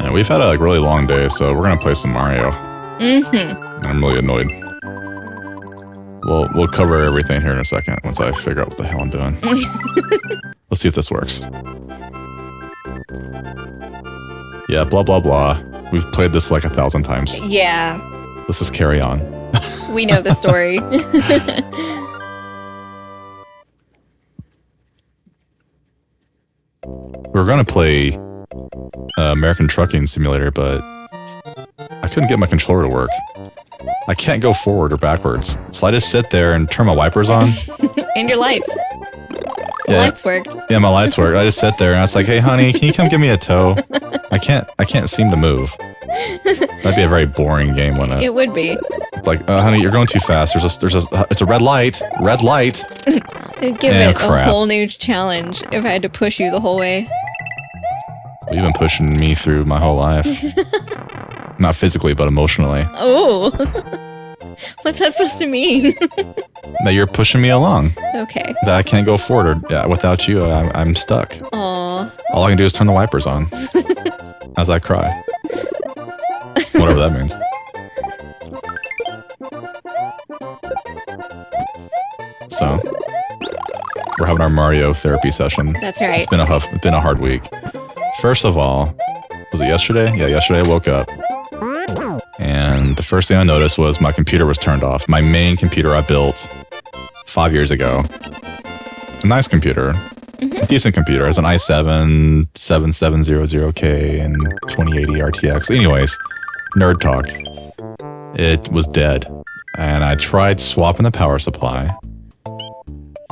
And we've had a really long day, so we're gonna play some Mario. Mm-hmm. I'm really annoyed. We'll cover everything here in a second once I figure out what the hell I'm doing. Let's see if this works. Yeah, blah blah blah. We've played this like 1,000 times. Yeah. Let's just carry on. We know the story. We were gonna play American Trucking Simulator, but I couldn't get my controller to work. I can't go forward or backwards, so I just sit there and turn my wipers on. And your lights. The lights worked. Yeah, my lights worked. I just sit there and I was like, "Hey, honey, can you come give me a tow?" I can't seem to move. That'd be a very boring game, wouldn't it? It would be. Like, honey, you're going too fast. It's a red light. Red light. It'd give it a whole new challenge if I had to push you the whole way. Well, you've been pushing me through my whole life. Not physically, but emotionally. Oh. What's that supposed to mean? That you're pushing me along. Okay. That I can't go forward. Yeah, without you, I'm stuck. Aw. All I can do is turn the wipers on as I cry. Whatever that means. So, we're having our Mario therapy session. That's right. It's been a hard week. First of all, was it yesterday? Yeah, yesterday I woke up. And the first thing I noticed was my computer was turned off. My main computer I built 5 years ago. A nice computer. A decent computer. It has an i7 7700K and 2080 RTX. Anyways, nerd talk. It was dead. And I tried swapping the power supply.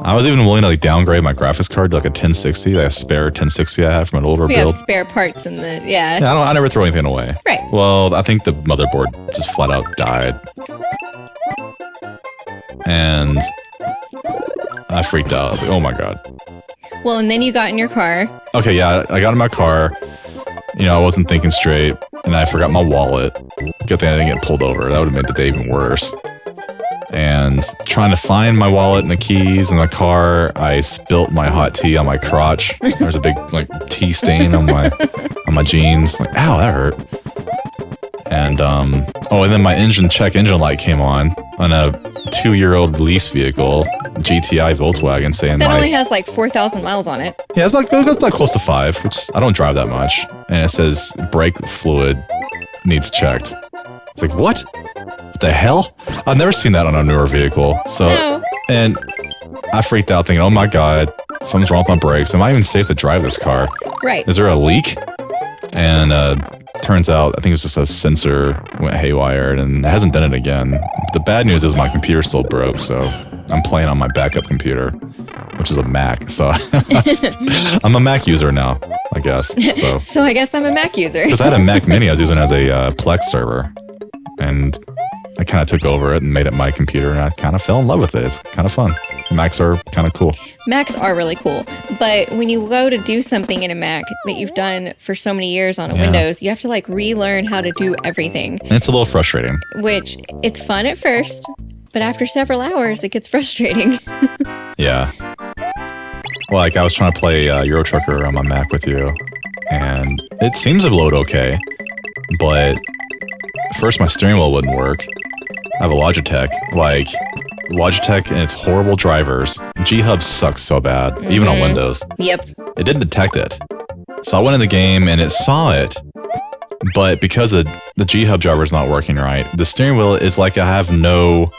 I was even willing to like downgrade my graphics card to like a 1060, like a spare 1060 I have from an older We build. have spare parts in the, yeah. Yeah, I never throw anything away. Right. Well, I think the motherboard just flat out died. And I freaked out. I was like, oh my God. Well, and then you got in your car. Okay, yeah, I got in my car. You know, I wasn't thinking straight, and I forgot my wallet. Good thing I didn't get pulled over. That would have made the day even worse. And trying to find my wallet and the keys in the car, I spilt my hot tea on my crotch. There's a big like tea stain on my jeans. Like, ow, that hurt. And and then my engine light came on a 2-year-old lease vehicle, GTI Volkswagen, saying that only has like 4,000 miles on it. Yeah, it's about close to 5, which I don't drive that much. And it says brake fluid needs checked. It's like, what? What the hell? I've never seen that on a newer vehicle. So, No. And I freaked out thinking, oh my God, something's wrong with my brakes. Am I even safe to drive this car? Right. Is there a leak? And turns out, I think it was just a sensor went haywire and it hasn't done it again. But the bad news is my computer still broke, so I'm playing on my backup computer, which is a Mac. So I'm a Mac user now, I guess. So I guess I'm a Mac user. Because I had a Mac Mini I was using as a Plex server. And I kind of took over it and made it my computer, and I kind of fell in love with it. It's kind of fun. Macs are kind of cool. Macs are really cool. But when you go to do something in a Mac that you've done for so many years on a Windows, you have to like relearn how to do everything. And it's a little frustrating. Which, it's fun at first, but after several hours, it gets frustrating. Yeah. Like, I was trying to play Euro Trucker on my Mac with you, and it seems to load okay, but first my steering wheel wouldn't work. I have a Logitech. Like, Logitech and its horrible drivers. G-Hub sucks so bad, even on Windows. Yep. It didn't detect it. So I went in the game and it saw it, but because the G-Hub driver is not working right, the steering wheel is like I have no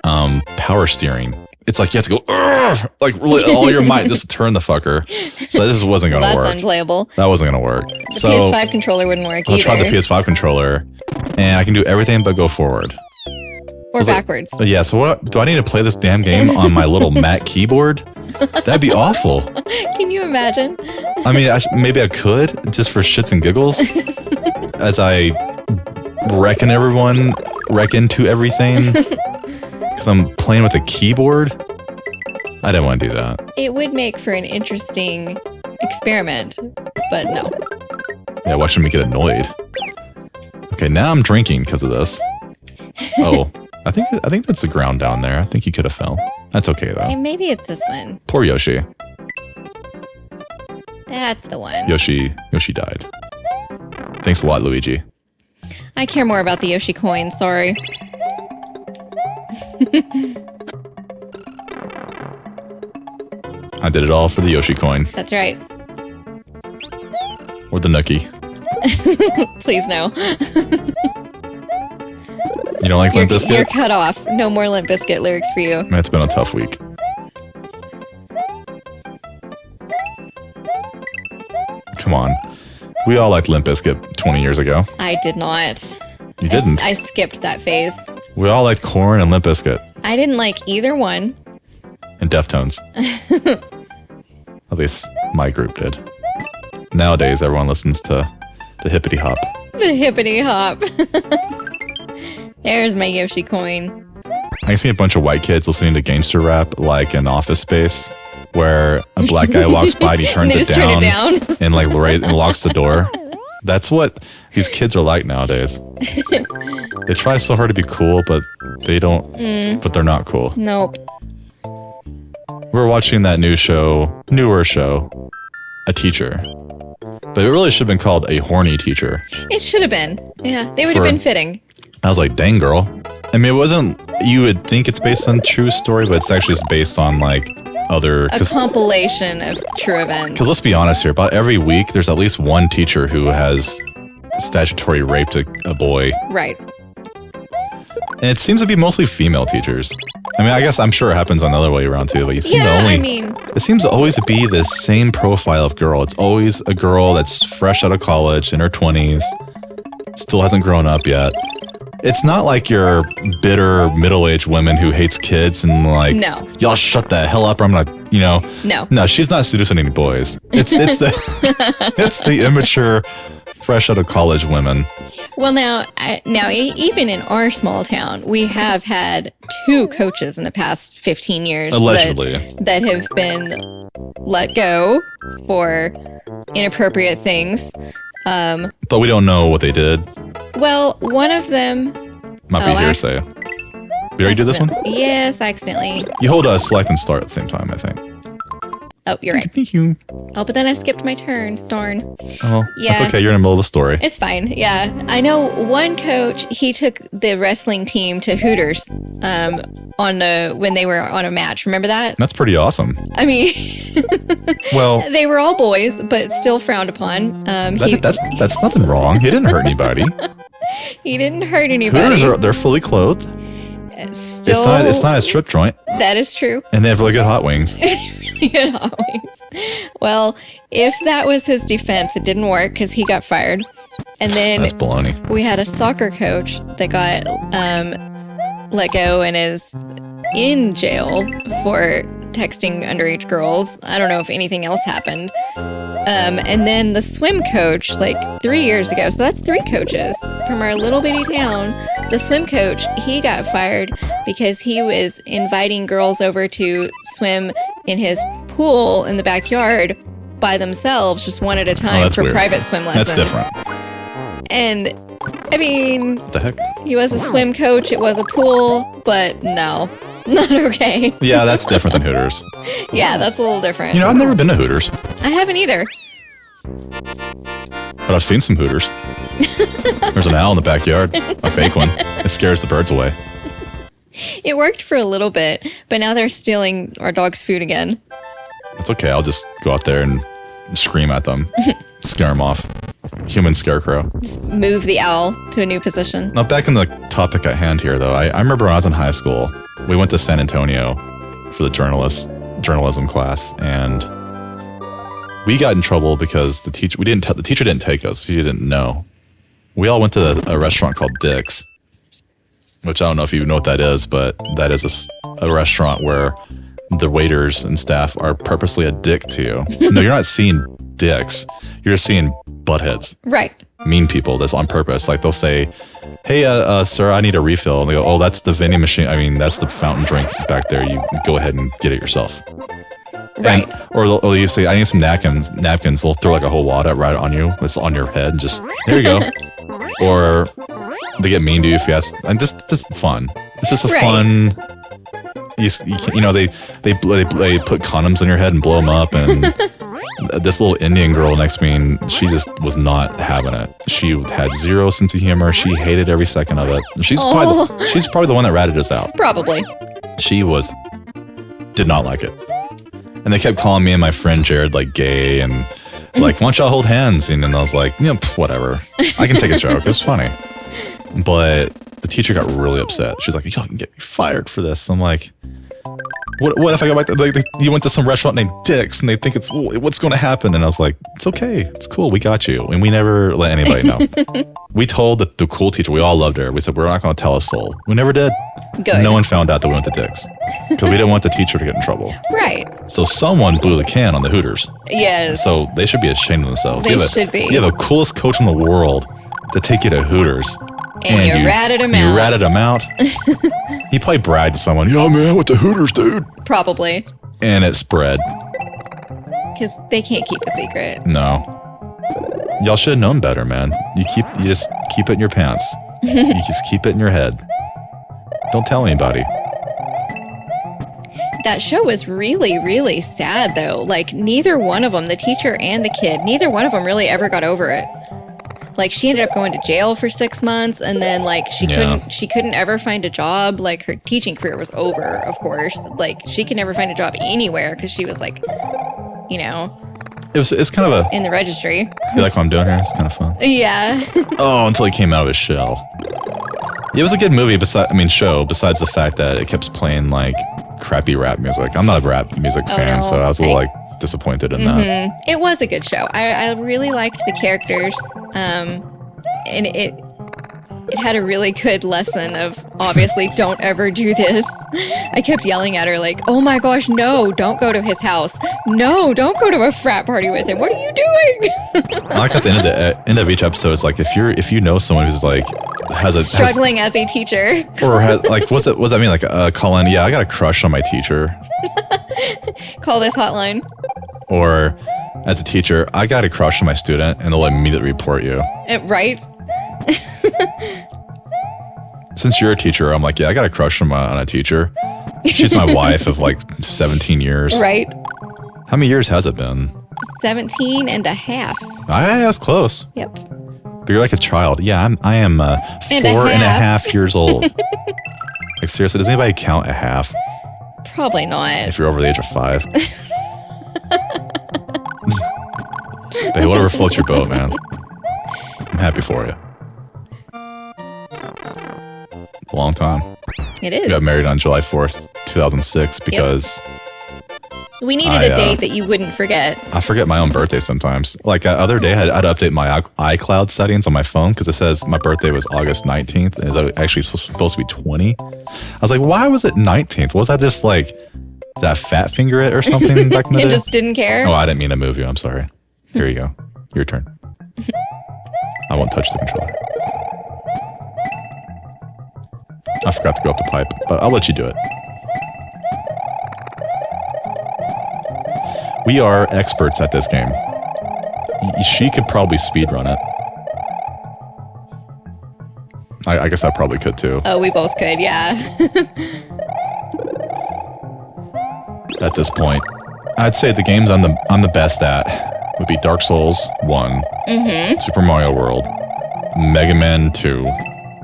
power steering. It's like you have to go, "Urgh!" Like really all your might just to turn the fucker. So this wasn't going to work. That's unplayable. That wasn't going to work. The PS5 controller wouldn't work either. I tried the PS5 controller, and I can do everything but go forward. Or backwards. Like, yeah, so what do I need to play this damn game on my little Mac keyboard? That'd be awful. Can you imagine? I mean, maybe I could, just for shits and giggles, as I wreck into everything, because I'm playing with a keyboard. I didn't want to do that. It would make for an interesting experiment, but no. Yeah, watching me get annoyed. Okay, now I'm drinking because of this. Oh, I think that's the ground down there. I think he could have fell. That's okay though. Hey, maybe it's this one. Poor Yoshi. That's the one. Yoshi died. Thanks a lot, Luigi. I care more about the Yoshi coin, sorry. I did it all for the Yoshi coin. That's right. Or the Nookie. Please no. You don't like Limp Bizkit? You're cut off. No more Limp Bizkit lyrics for you. Man, it's been a tough week. Come on. We all liked Limp Bizkit 20 years ago. I did not. You didn't? I skipped that phase. We all liked Korn and Limp Bizkit. I didn't like either one. And Deftones. At least my group did. Nowadays, everyone listens to the hippity hop. The hippity hop. There's my Yoshi coin. I see a bunch of white kids listening to gangster rap like in Office Space, where a black guy walks by and he turns it down, and like and locks the door. That's what these kids are like nowadays. They try so hard to be cool, but they don't. But they're not cool. Nope. We're watching that newer show, A Teacher. But it really should have been called A Horny Teacher. It should have been. Yeah, they would have been fitting. I was like, dang, girl. I mean, it wasn't, you would think it's based on true story, but it's actually just based on like other... A compilation of true events. Because let's be honest here, about every week, there's at least one teacher who has statutory raped a boy. Right. And it seems to be mostly female teachers. I mean, I guess I'm sure it happens on the other way around too, but you seem to only... It seems to always be the same profile of girl. It's always a girl that's fresh out of college, in her 20s, still hasn't grown up yet. It's not like your bitter middle-aged women who hates kids and like, no, y'all shut the hell up or I'm gonna, you know. No, she's not seducing any boys. It's the it's the immature, fresh out of college women. Well, now, even in our small town, we have had 2 coaches in the past 15 years allegedly that have been let go for inappropriate things. But we don't know what they did. Well, one of them might be hearsay. Did you already do this one? Yes, accidentally. You hold select and start at the same time, I think. Oh, you're right. Thank you. Oh, but then I skipped my turn. Darn. Oh, yeah. That's okay. You're in the middle of the story. It's fine. Yeah. I know one coach, he took the wrestling team to Hooters when they were on a match. Remember that? That's pretty awesome. I mean, well, they were all boys, but still frowned upon. That's nothing wrong. He didn't hurt anybody. He didn't hurt anybody. Hooters they're fully clothed. Still, it's not a strip joint. That is true. And they have really good hot wings. Really good hot wings. Well, if that was his defense, it didn't work because he got fired. And then that's baloney. We had a soccer coach that got let go and is in jail for texting underage girls. I don't know if anything else happened. And then the swim coach, like 3 years ago, so that's 3 coaches from our little bitty town. The swim coach, he got fired because he was inviting girls over to swim in his pool in the backyard by themselves, just one at a time for private swim lessons. That's different. And I mean, what the heck? He was a swim coach, it was a pool, but no, not okay. Yeah, that's different than Hooters. Yeah, that's a little different. You know, I've never been to Hooters. I haven't either. But I've seen some Hooters. There's an owl in the backyard, a fake one. It scares the birds away. It worked for a little bit, but now they're stealing our dog's food again. It's okay, I'll just go out there and scream at them, scare them off. Human scarecrow. Just move the owl to a new position. Now, back on the topic at hand here, though, I remember when I was in high school, we went to San Antonio for the journalism class, and we got in trouble because the teacher didn't take us. She didn't know. We all went to a restaurant called Dick's, which I don't know if you know what that is, but that is a restaurant where the waiters and staff are purposely a dick to you. No, you're not seeing dicks. You're just seeing buttheads. Right. Mean people. That's on purpose. Like they'll say, hey, sir, I need a refill. And they go, oh, that's the vending machine. I mean, that's the fountain drink back there. You go ahead and get it yourself. Right. Or you say, I need some napkins. They'll throw like a whole wad right on you. That's on your head. And just, there you go. Or they get mean to you if you ask. And just fun. It's just a fun. You know, they put condoms on your head and blow them up, and this little Indian girl next to me, and she just was not having it. She had zero sense of humor. She hated every second of it. She's probably the one that ratted us out. Probably. She did not like it. And they kept calling me and my friend Jared like gay and like, why don't y'all hold hands? And then I was like, whatever. I can take a joke. It was funny. But the teacher got really upset. She's like, y'all can get me fired for this. I'm like, what if I go back to, like, you went to some restaurant named Dick's and they think what's going to happen? And I was like, it's okay. It's cool. We got you. And we never let anybody know. We told the cool teacher, we all loved her. We said, we're not going to tell a soul. We never did. Good. No one found out that we went to Dick's because we didn't want the teacher to get in trouble. Right. So someone blew the can on the Hooters. Yes. So they should be ashamed of themselves. They should be. You have the coolest coach in the world to take you to Hooters. And you ratted him out. You ratted him out. He probably bragged to someone, yeah, man, I went to Hooters, dude. Probably. And it spread. Because they can't keep a secret. No. Y'all should have known better, man. You just keep it in your pants. You just keep it in your head. Don't tell anybody. That show was really, really sad, though. Like, neither one of them, the teacher and the kid, neither one of them really ever got over it. Like, she ended up going to jail for 6 months, and then like she couldn't ever find a job. Like, her teaching career was over, of course. Like, she could never find a job anywhere because she was like, it's kind of in the registry. You like what I'm doing here? It's kind of fun. Yeah. Oh, until he came out of his shell. It was a good movie. Show. Besides the fact that it kept playing like crappy rap music. I'm not a rap music fan, so I was a little disappointed in that. It was a good show. I really liked the characters, and it had a really good lesson of, obviously, don't ever do this. I kept yelling at her like, oh my gosh, no, don't go to his house. No, don't go to a frat party with him. What are you doing? I like at the end of each episode, it's like if you know someone who's like struggling as a teacher, or like what's that mean? Like call in, yeah, I got a crush on my teacher. Call this hotline. Or as a teacher, I got a crush on my student, and they'll immediately report you. Right. Since you're a teacher, I'm like, yeah, I got a crush on a teacher. She's my wife of like 17 years. Right. How many years has it been? 17 and a half. I was close. Yep. But you're like a child. Yeah, I am 4.5 years old. Like, seriously, does anybody count a half? Probably not. If you're over the age of 5. Hey, whatever floats your boat, man. I'm happy for you. A long time. It is. We got married on July 4th, 2006 because... We needed a date that you wouldn't forget. I forget my own birthday sometimes. Like the other day, I had to update my iCloud settings on my phone because it says my birthday was August 19th. And it's actually supposed to be 20. I was like, why was it 19th? Was I just like, did I fat finger it or something back in the day? You just didn't care? Oh, I didn't mean to move you. I'm sorry. Here you go. Your turn. I won't touch the controller. I forgot to go up the pipe, but I'll let you do it. We are experts at this game. She could probably speedrun it. I guess I probably could too. Oh, we both could, yeah. At this point, I'd say the games I'm the best at would be Dark Souls 1, Super Mario World, Mega Man 2,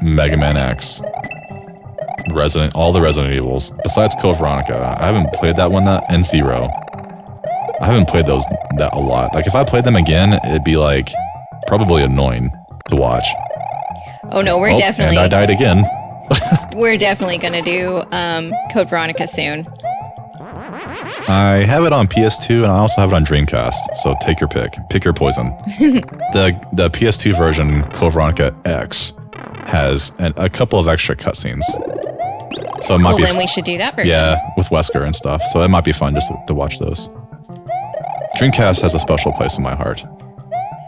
Mega Man X, all the Resident Evils, besides Code Veronica. I haven't played that one, and Zero. I haven't played that a lot. Like, if I played them again, it'd be like probably annoying to watch. Oh no, we're definitely. And I died again. We're definitely gonna do Code Veronica soon. I have it on PS2 and I also have it on Dreamcast. So take your pick. Pick your poison. The PS2 version, Code Veronica X, has a couple of extra cutscenes. So it might be. Then we should do that version. Yeah, with Wesker and stuff. So it might be fun just to watch those. Dreamcast has a special place in my heart.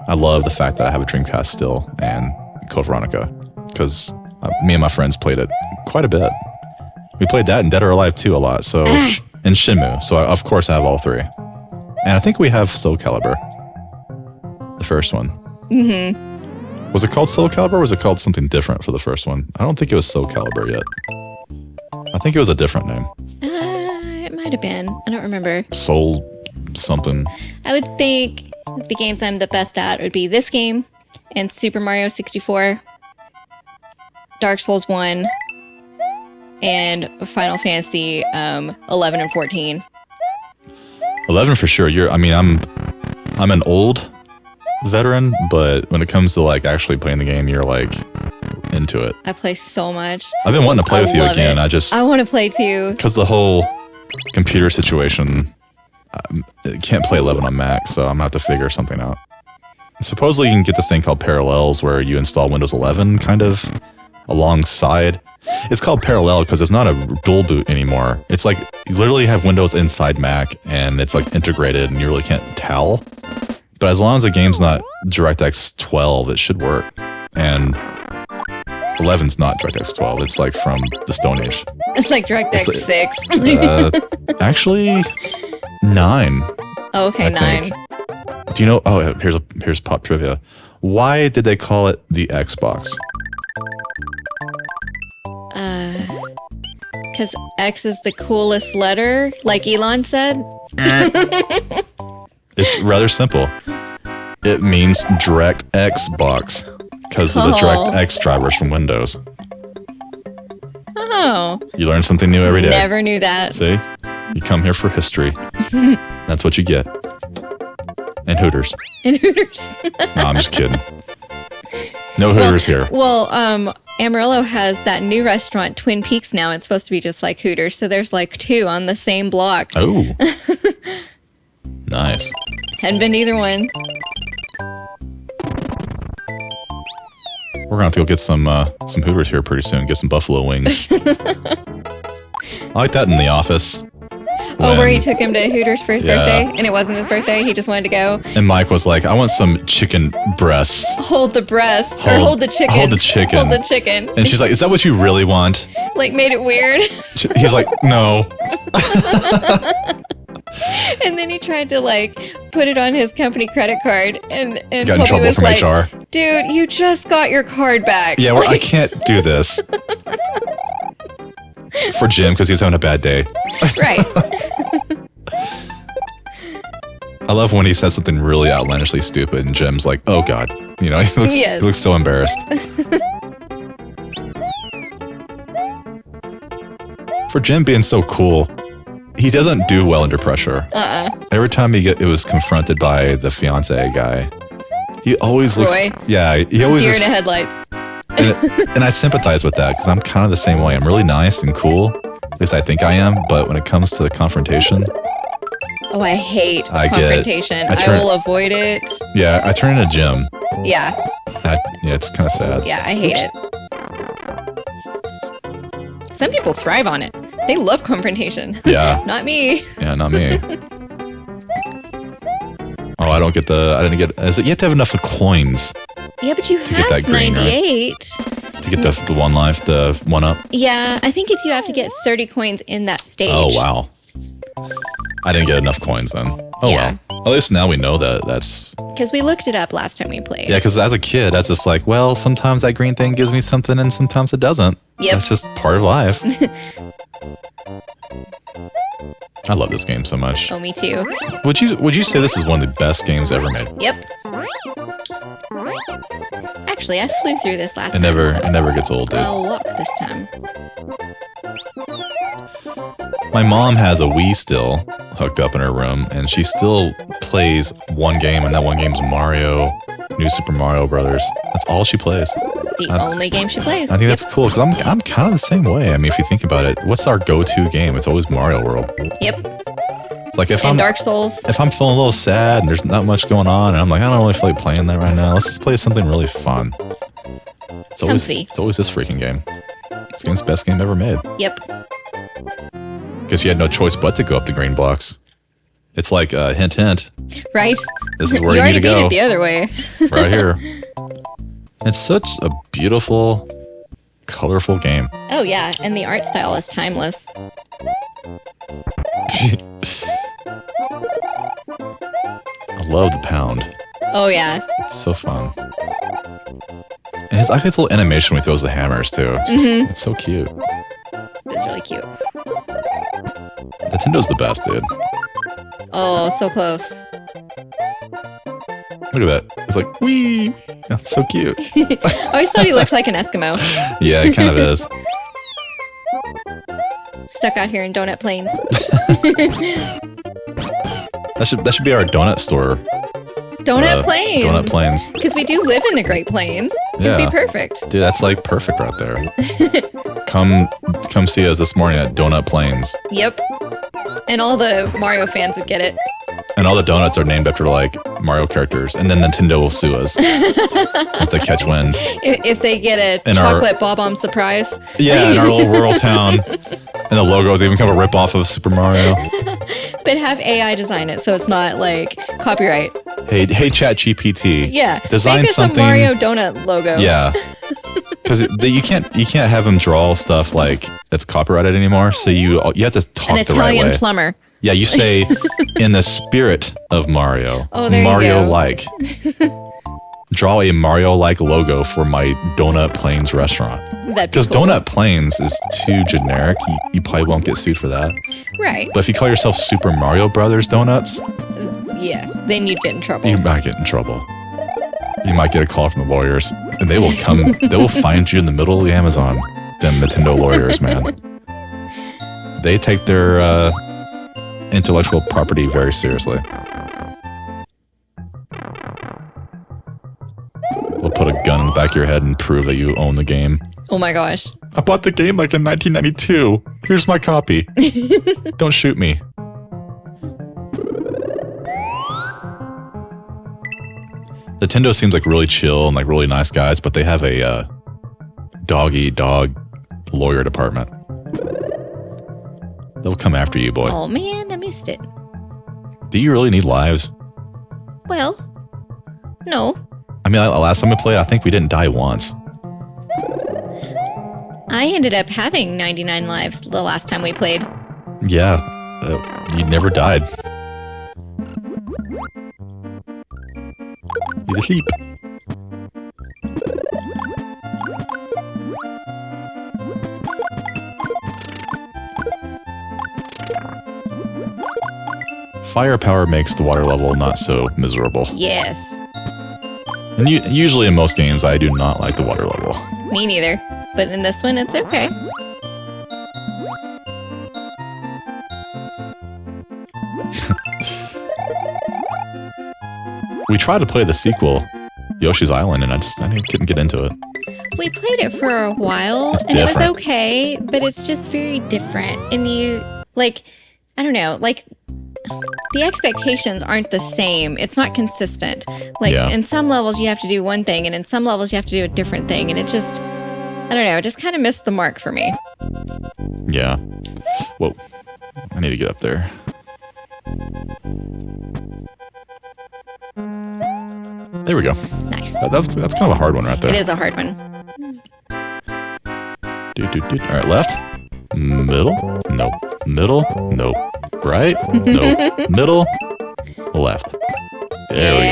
I love the fact that I have a Dreamcast still and Code Veronica because me and my friends played it quite a bit. We played that and Dead or Alive 2 a lot, so and Shenmue. So of course I have all three. And I think we have Soul Calibur, the first one. Mm-hmm. Was it called Soul Calibur or was it called something different for the first one? I don't think it was Soul Calibur yet. I think it was a different name. It might have been. I don't remember. Soul something. I would think the games I'm the best at would be this game and Super Mario 64, Dark Souls 1, and Final Fantasy 11 and 14. 11 for sure. I'm an old veteran, but when it comes to like actually playing the game, you're like into it. I play so much. I've been wanting to play with you again. I want to play too. Because the whole computer situation, I can't play 11 on Mac, so I'm gonna have to figure something out. Supposedly you can get this thing called Parallels where you install Windows 11 kind of alongside. It's called Parallel because it's not a dual boot anymore. It's like you literally have Windows inside Mac and it's like integrated and you really can't tell. But as long as the game's not DirectX 12, it should work. And 11's not DirectX 12. It's like from the Stone Age. It's like DirectX 6. Actually, 9. Oh, okay, 9. Do you know? Oh, here's pop trivia. Why did they call it the Xbox? Because X is the coolest letter, like Elon said. It's rather simple. It means DirectX box because of the DirectX drivers from Windows. Oh. You learn something new every day. Never knew that. See? You come here for history. That's what you get. And Hooters. And Hooters. No, I'm just kidding. No Hooters here. Well, Amarillo has that new restaurant, Twin Peaks now. It's supposed to be just like Hooters. So there's like 2 on the same block. Oh. Nice. Hadn't been to either one. We're going to have to go get some Hooters here pretty soon. Get some buffalo wings. I like that in The Office. Where he took him to Hooters for his birthday, and it wasn't his birthday. He just wanted to go. And Mike was like, I want some chicken breasts. Hold the breast. Or hold the chicken. Hold the chicken. Hold the chicken. And she's like, is that what you really want? Like, made it weird. He's like, no. And then he tried to, like, put it on his company credit card. And got in Toby trouble was from like, HR. Dude, you just got your card back. Yeah, I can't do this. For Jim, because he's having a bad day. Right. I love when he says something really outlandishly stupid and Jim's like, oh God. You know, he looks so embarrassed. For Jim being so cool, he doesn't do well under pressure. Every time he was confronted by the fiance guy, he always looks... Roy. Yeah, he always... Deer in the headlights. And I sympathize with that because I'm kind of the same way. I'm really nice and cool. At least I think I am. But when it comes to the confrontation... Oh, I hate confrontation. I will avoid it. Yeah, I turn into Jim. Yeah. It's kind of sad. Yeah, I hate it. Some people thrive on it. They love confrontation. Yeah. Not me. Yeah, not me. Oh, I didn't get... Is it, you have to have enough of coins. Yeah, but you to have get that green, 98. Right? To get the one life, the one up? Yeah, I think you have to get 30 coins in that stage. Oh, wow. I didn't get enough coins then. Oh, yeah. well. At least now we know that's... Because we looked it up last time we played. Yeah, because as a kid, I was just like, well, sometimes that green thing gives me something and sometimes it doesn't. Yep. That's just part of life. I love this game so much. Oh, me too. Would you say this is one of the best games ever made? Yep. Actually, I flew through this last time. It never gets old, dude. I'll walk this time. My mom has a Wii still hooked up in her room, and she still plays one game, and that one game's Mario, New Super Mario Brothers. That's all she plays. The only game she plays. I think that's cool, because I'm kind of the same way. I mean, if you think about it, what's our go-to game? It's always Mario World. Yep. Like Dark Souls. If I'm feeling a little sad and there's not much going on, and I'm like, I don't really feel like playing that right now. Let's just play something really fun. It's always this freaking game. This game's the best game ever made. Yep. Because you had no choice but to go up the green blocks. It's like hint, hint. Right. This is where you need to go. You already beat it the other way. Right here. It's such a beautiful, colorful game. Oh yeah, and the art style is timeless. I love the pound. Oh yeah. It's so fun. And I like his little animation when he throws the hammers too. It's so cute. It's really cute. Nintendo's the best, dude. Oh, so close. Look at that. It's like, wee. That's so cute. I always thought he looked like an Eskimo. Yeah, it kind of is. Stuck out here in Donut Plains. That should be our donut store. Donut Plains. Donut Plains. Because we do live in the Great Plains. Yeah. It'd be perfect. Dude, that's like perfect right there. Come see us this morning at Donut Plains. Yep. And all the Mario fans would get it. And all the donuts are named after like Mario characters. And then Nintendo will sue us. It's a catch wind. If they get a In chocolate Bob-omb surprise. Yeah, in our little rural town. And the logos even kind of a rip-off of Super Mario. But have AI design it so it's not like copyright. Hey, ChatGPT. Yeah. Design Make us something. a Mario donut logo. Yeah. Because you can't have them draw stuff like that's copyrighted anymore. So you have to talk An the right Italian way. plumber. Yeah, you say in the spirit of Mario. Oh, there you Mario go. like. Draw a Mario like logo for my Donut Plains restaurant. Because cool. Donut Plains is too generic. You probably won't get sued for that. Right. But if you call yourself Super Mario Brothers Donuts, Yes. Then you'd get in trouble. you might get in trouble. You might get a call from the lawyers, and they will come. They will find you in the middle of the Amazon. Them Nintendo lawyers, man. They take their intellectual property very seriously. They'll put a gun in the back of your head and prove that you own the game. Oh my gosh. I bought the game like in 1992. Here's my copy. Don't shoot me. Nintendo seems like really chill and like really nice guys, but they have a dog-eat-dog lawyer department. They'll come after you, boy. Oh man, I missed it. Do you really need lives? Well, no. I mean, last time we played, I think we didn't die once. I ended up having 99 lives the last time we played. Yeah, you never died. He's asleep. Firepower makes the water level not so miserable. Yes. And usually in most games, I do not like the water level. Me neither. But in this one, it's okay. We tried to play the sequel, Yoshi's Island, and I couldn't get into it. We played it for a while, It's and it was different. okay, but it's just very different. And you, like, I don't know, like, the expectations aren't the same. It's not consistent. Like, Yeah. in some levels, you have to do one thing, and in some levels, you have to do a different thing. And it just, I don't know, it just kind of missed the mark for me. Yeah. Whoa. I need to get up there. There we go. Nice. That's kind of a hard one right there. It is a hard one. All right, left. Middle. Nope. Middle. Nope. Right. Nope. Middle. Left. There we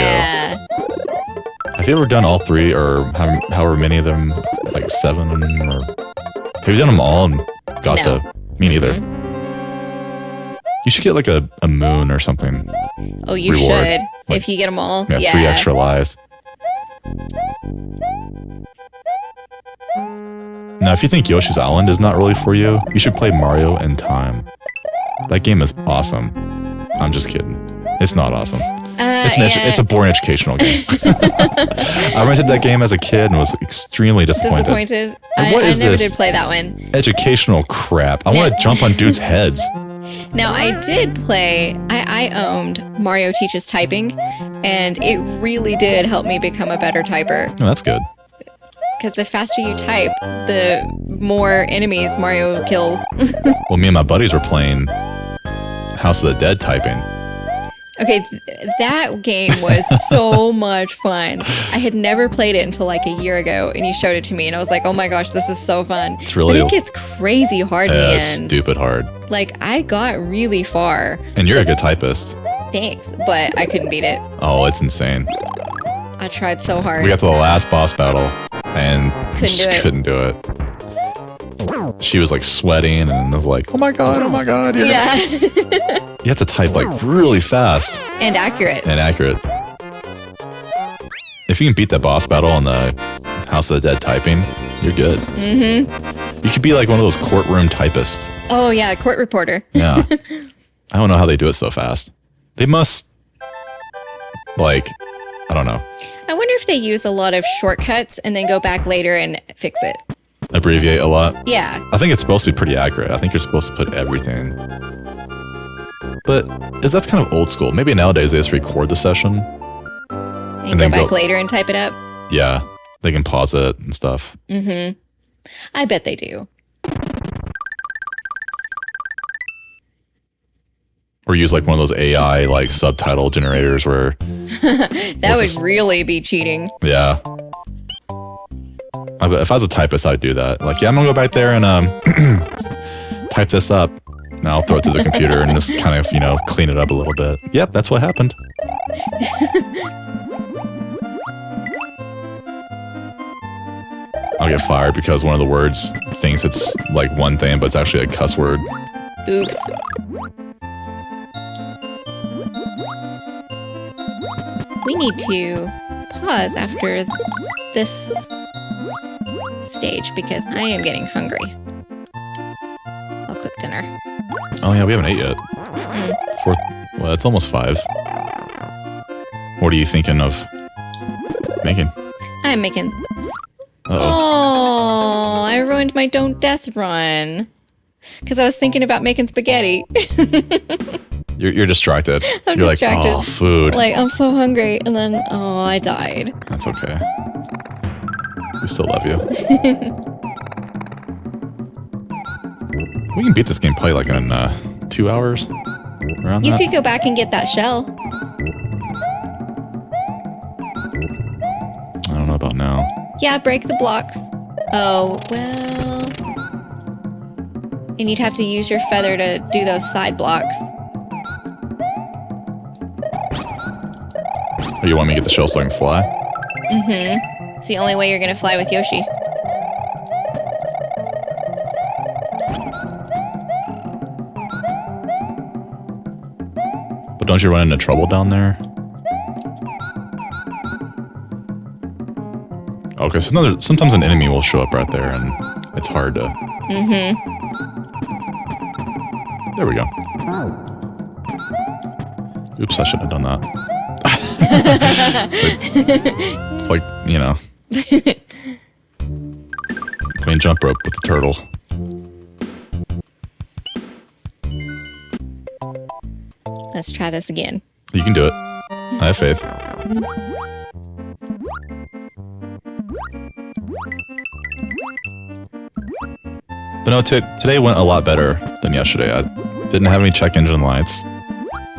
go. Have you ever done all three, or however many of them, like 7, or have you done them all and got No. Me neither. You should get like a moon or something. Oh, you Reward. should. Like, If you get them all. Yeah, Yeah. 3 extra lives. Now, if you think Yoshi's Island is not really for you, you should play Mario in Time. That game is awesome. I'm just kidding. It's not awesome. It's a boring educational game. I rented that game as a kid and was extremely disappointed. Disappointed. What I is never this? did play that one. Educational crap. I want to jump on dudes' heads. Now, I did play, I owned Mario Teaches Typing, and it really did help me become a better typer. Oh, that's good. Because the faster you type, the more enemies Mario kills. Well, me and my buddies were playing House of the Dead typing. Okay, that game was so much fun. I had never played it until like a year ago, and you showed it to me, and I was like, oh my gosh, this is so fun. It's really- But it gets crazy hard in the end. Stupid hard. Like, I got really far. And you're a good typist. Thanks, but I couldn't beat it. Oh, it's insane. I tried so hard. We got to the last boss battle and Couldn't do it. couldn't do it. She was like sweating and was like, oh my God, Yeah. You have to type like really fast. And accurate. And accurate. If you can beat that boss battle on the House of the Dead typing, you're good. You could be like one of those courtroom typists. Oh, yeah, court reporter. Yeah. I don't know how they do it so fast. They must, like, I don't know. I wonder if they use a lot of shortcuts and then go back later and fix it. Abbreviate a lot. Yeah. I think it's supposed to be pretty accurate. I think you're supposed to put everything. But that's kind of old school. Maybe nowadays they just record the session. And go back later and type it up? Yeah. They can pause it and stuff. I bet they do. Or use like one of those AI like subtitle generators where... That would really be cheating. Yeah. If I was a typist, I'd do that. Like, yeah, I'm going to go back there and type this up. And I'll throw it through the computer and just kind of, clean it up a little bit. Yep, that's what happened. I'll get fired because one of the words thinks it's like one thing, but it's actually a cuss word. Oops. We need to pause after this stage because I am getting hungry. I'll cook dinner. Oh yeah, we haven't ate yet. It's almost 5. What are you thinking of making? I'm making... Uh-oh. Oh, I ruined my don't death run. Because I was thinking about making spaghetti. You're distracted. I'm You're distracted. like, oh, food. Like, I'm so hungry. And then, I died. That's okay. We still love you. We can beat this game probably like in 2 hours. Around You that. could go back and get that shell. I don't know about now. Yeah, break the blocks. Oh, well... And you'd have to use your feather to do those side blocks. Oh, you want me to get the shell so I can fly? It's the only way you're gonna fly with Yoshi. But don't you run into trouble down there? Okay, so sometimes an enemy will show up right there and it's hard to... There we go. Oops, I shouldn't have done that. Like, playing jump rope with the turtle. Let's try this again. You can do it. I have faith. But no, today went a lot better than yesterday. I didn't have any check engine lights.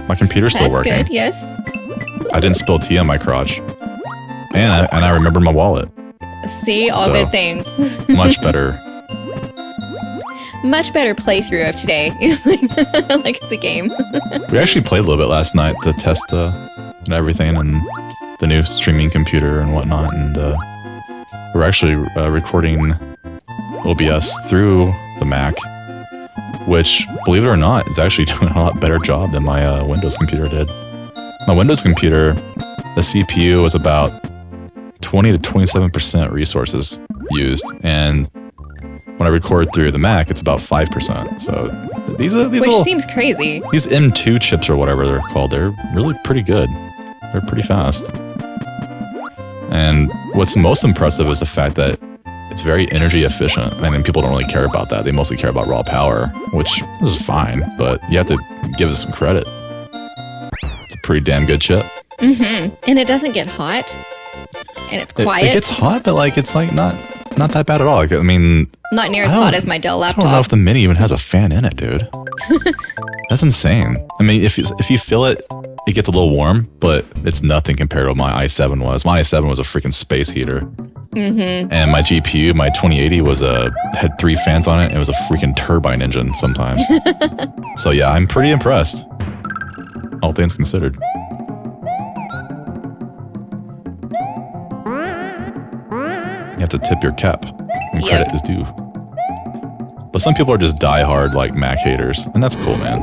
My computer's still working. That's good, yes. I didn't spill tea on my crotch. And I remembered my wallet. See, all good things. Much better. Much better playthrough of today. Like it's a game. We actually played a little bit last night to test and everything and the new streaming computer and whatnot. And we're actually recording OBS through the Mac, which, believe it or not, is actually doing a lot better job than my Windows computer did. My Windows computer, the CPU was about 20 to 27% resources used, and when I record through the Mac, it's about 5%. So these seems crazy. These M2 chips or whatever they're called, they're really pretty good. They're pretty fast. And what's most impressive is the fact that it's very energy efficient. I mean, people don't really care about that. They mostly care about raw power, which is fine, but you have to give it some credit. It's a pretty damn good chip. And it doesn't get hot. And it's quiet. It gets hot, but like it's like not that bad at all. Like, I mean, not near as hot as my Dell laptop. I don't know if the Mini even has a fan in it, dude. That's insane. I mean, if you feel it, it gets a little warm, but it's nothing compared to what my i7 was. My i7 was a freaking space heater. And my GPU, my 2080, had 3 fans on it. It was a freaking turbine engine sometimes. So yeah, I'm pretty impressed. All things considered. You have to tip your cap when credit is due. But some people are just diehard like Mac haters, and that's cool, man.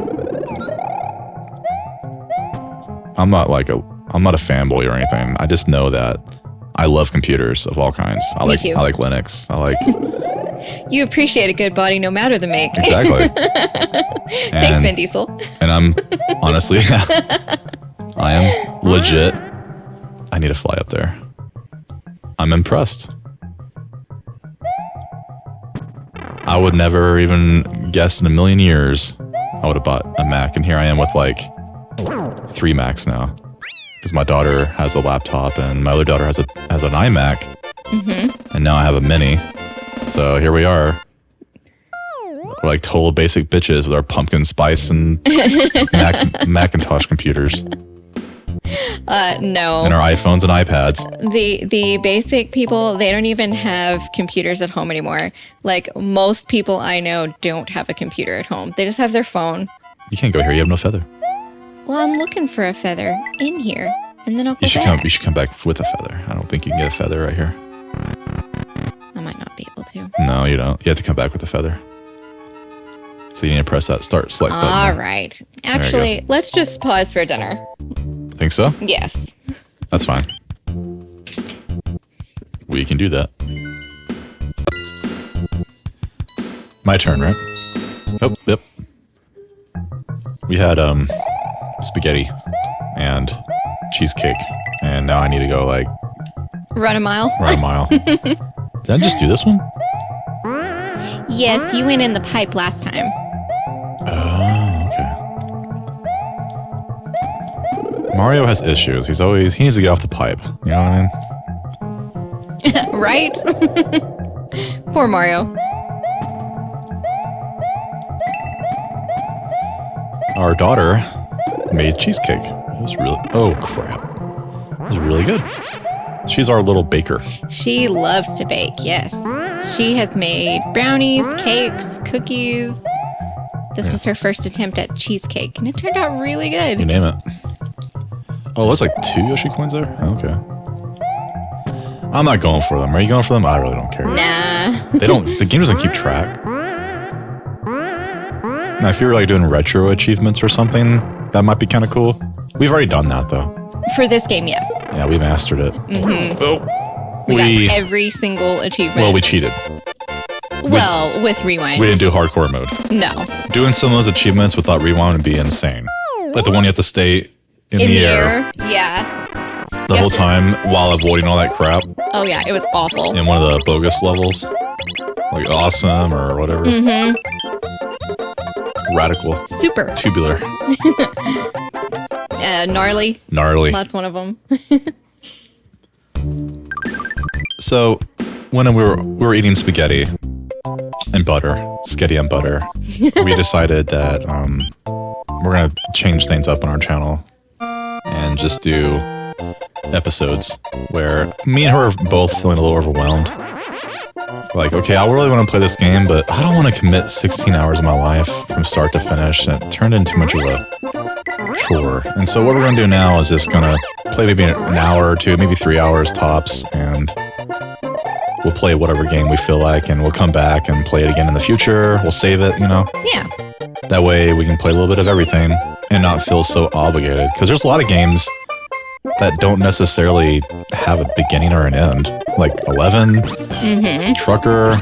I'm not a fanboy or anything. I just know that I love computers of all kinds. Me too. I like Linux. I like. You appreciate a good body no matter the make. Exactly. Thanks, Vin Diesel. And I'm honestly, I am legit. I need to fly up there. I'm impressed. I would never even guess in a million years I would have bought a Mac, and here I am with like 3 Macs now. Because my daughter has a laptop, and my other daughter has an iMac, and now I have a mini. So here we are. We're like total basic bitches with our pumpkin spice and Macintosh computers. No. And our iPhones and iPads. The basic people, they don't even have computers at home anymore. Like most people I know don't have a computer at home. They just have their phone. You can't go here. You have no feather. Well, I'm looking for a feather in here, and then I'll go back. You should come back with a feather. I don't think you can get a feather right here. I might not be able to. No, you don't. You have to come back with a feather. So you need to press that start select button. All right. Actually, let's just pause for dinner. Think so? Yes. That's fine. We can do that. My turn, right? Oh, yep. We had spaghetti and cheesecake, and now I need to go like Run a mile? Did I just do this one? Yes, you went in the pipe last time. Oh, okay. Mario has issues. He needs to get off the pipe. You know what I mean? Right? Poor Mario. Our daughter made cheesecake. It was oh crap. It was really good. She's our little baker. She loves to bake, yes. She has made brownies, cakes, cookies. This was her first attempt at cheesecake, and it turned out really good. You name it. Oh, there's like 2 Yoshi coins there? Okay. I'm not going for them. Are you going for them? I really don't care. Nah. The game doesn't keep track. Now, if you're like doing retro achievements or something, that might be kind of cool. We've already done that though. For this game, yes. Yeah, we mastered it. Oh. We got every single achievement. Well, we cheated. With rewind. We didn't do hardcore mode. No. Doing some of those achievements without rewind would be insane. Like the one you have to stay in the air. Yeah. The whole time while avoiding all that crap. Oh yeah, it was awful. In one of the bogus levels. Like awesome or whatever. Radical. Super. Tubular. Gnarly. That's one of them. So when we were eating spaghetti and butter, we decided that we're going to change things up on our channel and just do episodes where me and her are both feeling a little overwhelmed. Like, okay, I really want to play this game, but I don't want to commit 16 hours of my life from start to finish. And it turned into too much of a chore. And so what we're going to do now is just going to play maybe an hour or 2, maybe 3 hours tops, and we'll play whatever game we feel like, and we'll come back and play it again in the future. We'll save it, Yeah. That way we can play a little bit of everything and not feel so obligated. Because there's a lot of games that don't necessarily have a beginning or an end. Like 11, Trucker,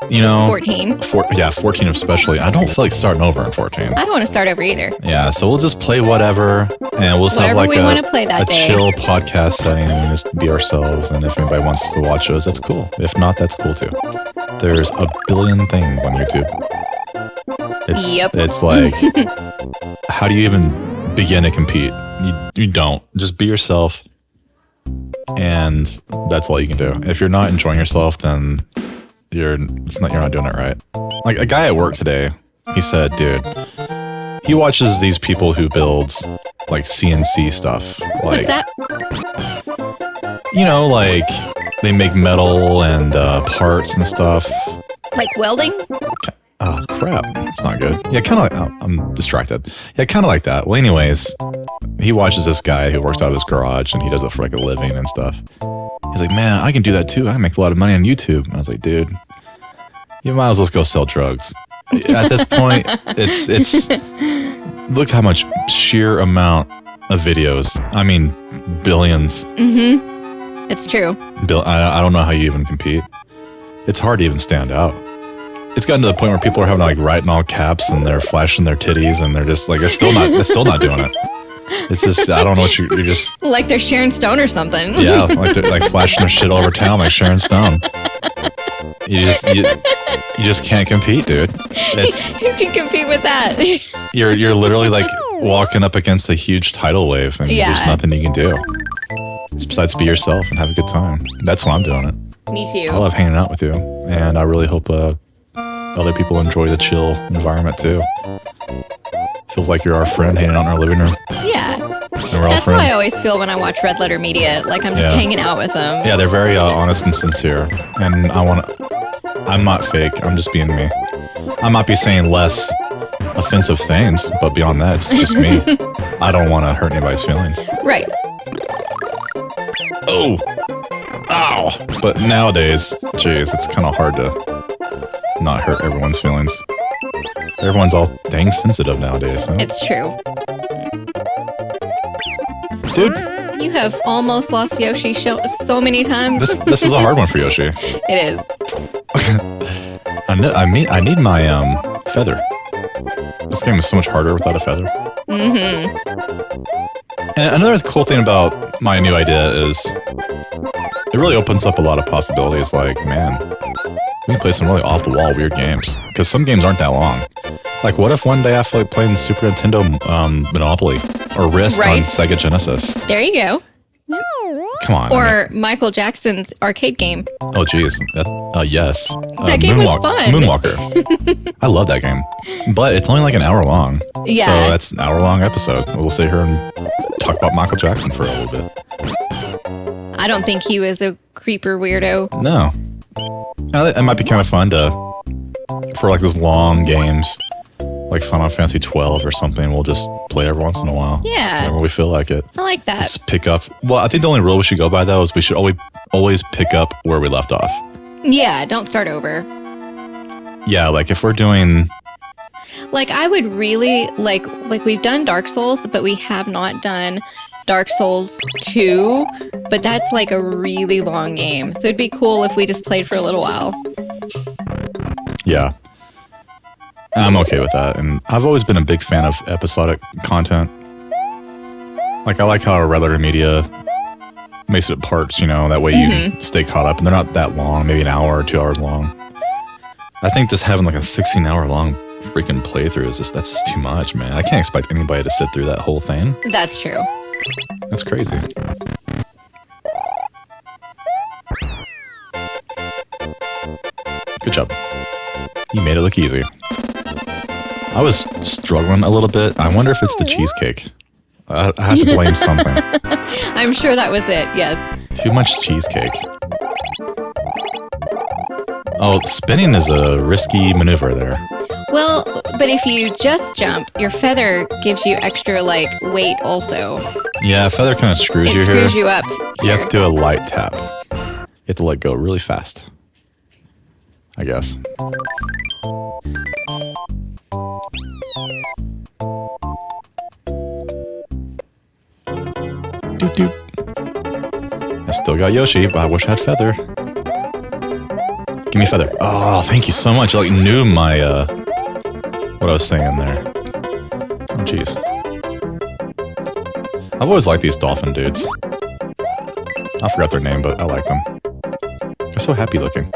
14. 14 especially. I don't feel like starting over in 14. I don't want to start over either. Yeah, so we'll just play whatever, and we'll just have like a chill podcast setting and just be ourselves. And if anybody wants to watch those, that's cool. If not, that's cool too. There's a billion things on YouTube. It's like, how do you even begin to compete? You don't. Just be yourself, and that's all you can do. If you're not enjoying yourself, then you're not doing it right. Like a guy at work today, he said, dude, he watches these people who build like CNC stuff. Like, what's that? Like they make metal and parts and stuff. Like welding? Oh, crap. That's not good. Yeah, kind of like, I'm distracted. Yeah, kind of like that. Well, anyways, he watches this guy who works out of his garage, and he does it for like a living and stuff. He's like, man, I can do that too. I make a lot of money on YouTube. And I was like, dude, you might as well just go sell drugs. At this point, it's look how much sheer amount of videos. I mean, billions. Mm-hmm. It's true. I don't know how you even compete. It's hard to even stand out. It's gotten to the point where people are having to like write in all caps and they're flashing their titties and they're just like, it's still not doing it. It's just, I don't know what you're just. Like they're Sharon Stone or something. Yeah, like they're like flashing their shit all over town like Sharon Stone. You just can't compete, dude. Who can compete with that? You're literally like walking up against a huge tidal wave and there's nothing you can do. Besides be yourself and have a good time. That's why I'm doing it. Me too. I love hanging out with you. And I really hope other people enjoy the chill environment too. Feels like you're our friend hanging out in our living room. Yeah. And we're all That's friends. how I always feel when I watch Red Letter Media. Like I'm just hanging out with them. Yeah, they're very honest and sincere. And I'm not fake. I'm just being me. I might be saying less offensive things, but beyond that, it's just me. I don't want to hurt anybody's feelings. Right. Oh! Ow! But nowadays, geez, it's kind of hard to not hurt everyone's feelings. Everyone's all dang sensitive nowadays, huh? It's true. Dude. You have almost lost Yoshi so many times. This is a hard one for Yoshi. It is. I need my feather. This game is so much harder without a feather. Mm-hmm. And another cool thing about my new idea is it really opens up a lot of possibilities. Like, man, we can play some really off-the-wall weird games. Because some games aren't that long. Like, what if one day I feel like playing Super Nintendo Monopoly or Risk on Sega Genesis? There you go. Come on. Or Michael Jackson's arcade game. Oh, geez. Yes. That game was fun. Moonwalker. I love that game. But it's only like an hour long. Yeah. So that's an hour-long episode. We'll sit here and talk about Michael Jackson for a little bit. I don't think he was a creeper weirdo. No. It might be kind of fun for like those long games, like Final Fantasy 12 or something. We'll just play every once in a while. Yeah. Whenever we feel like it. I like that. Just pick up. Well, I think the only rule we should go by though is we should always pick up where we left off. Yeah, don't start over. Yeah, like if we're doing. Like I would really like we've done Dark Souls, but we have not done Dark Souls 2, but that's like a really long game. So it'd be cool if we just played for a little while. Yeah. I'm okay with that. And I've always been a big fan of episodic content. Like, I like how Red Letter Media makes it parts, that way you stay caught up. And they're not that long, maybe an hour or 2 hours long. I think just having like a 16-hour long freaking playthrough that's just too much, man. I can't expect anybody to sit through that whole thing. That's true. That's crazy. Good job. You made it look easy. I was struggling a little bit. I wonder if it's the cheesecake. I have to blame something. I'm sure that was it, yes. Too much cheesecake. Oh, spinning is a risky maneuver there. Well, but if you just jump, your feather gives you extra, weight also. Yeah, feather kind of screws you here. It screws you up. You have to do a light tap. You have to let go really fast. I guess. Doot doot. I still got Yoshi, but I wish I had feather. Give me feather. Oh, thank you so much. I knew my what I was saying there. Oh, jeez. I've always liked these dolphin dudes. I forgot their name, but I like them. They're so happy looking.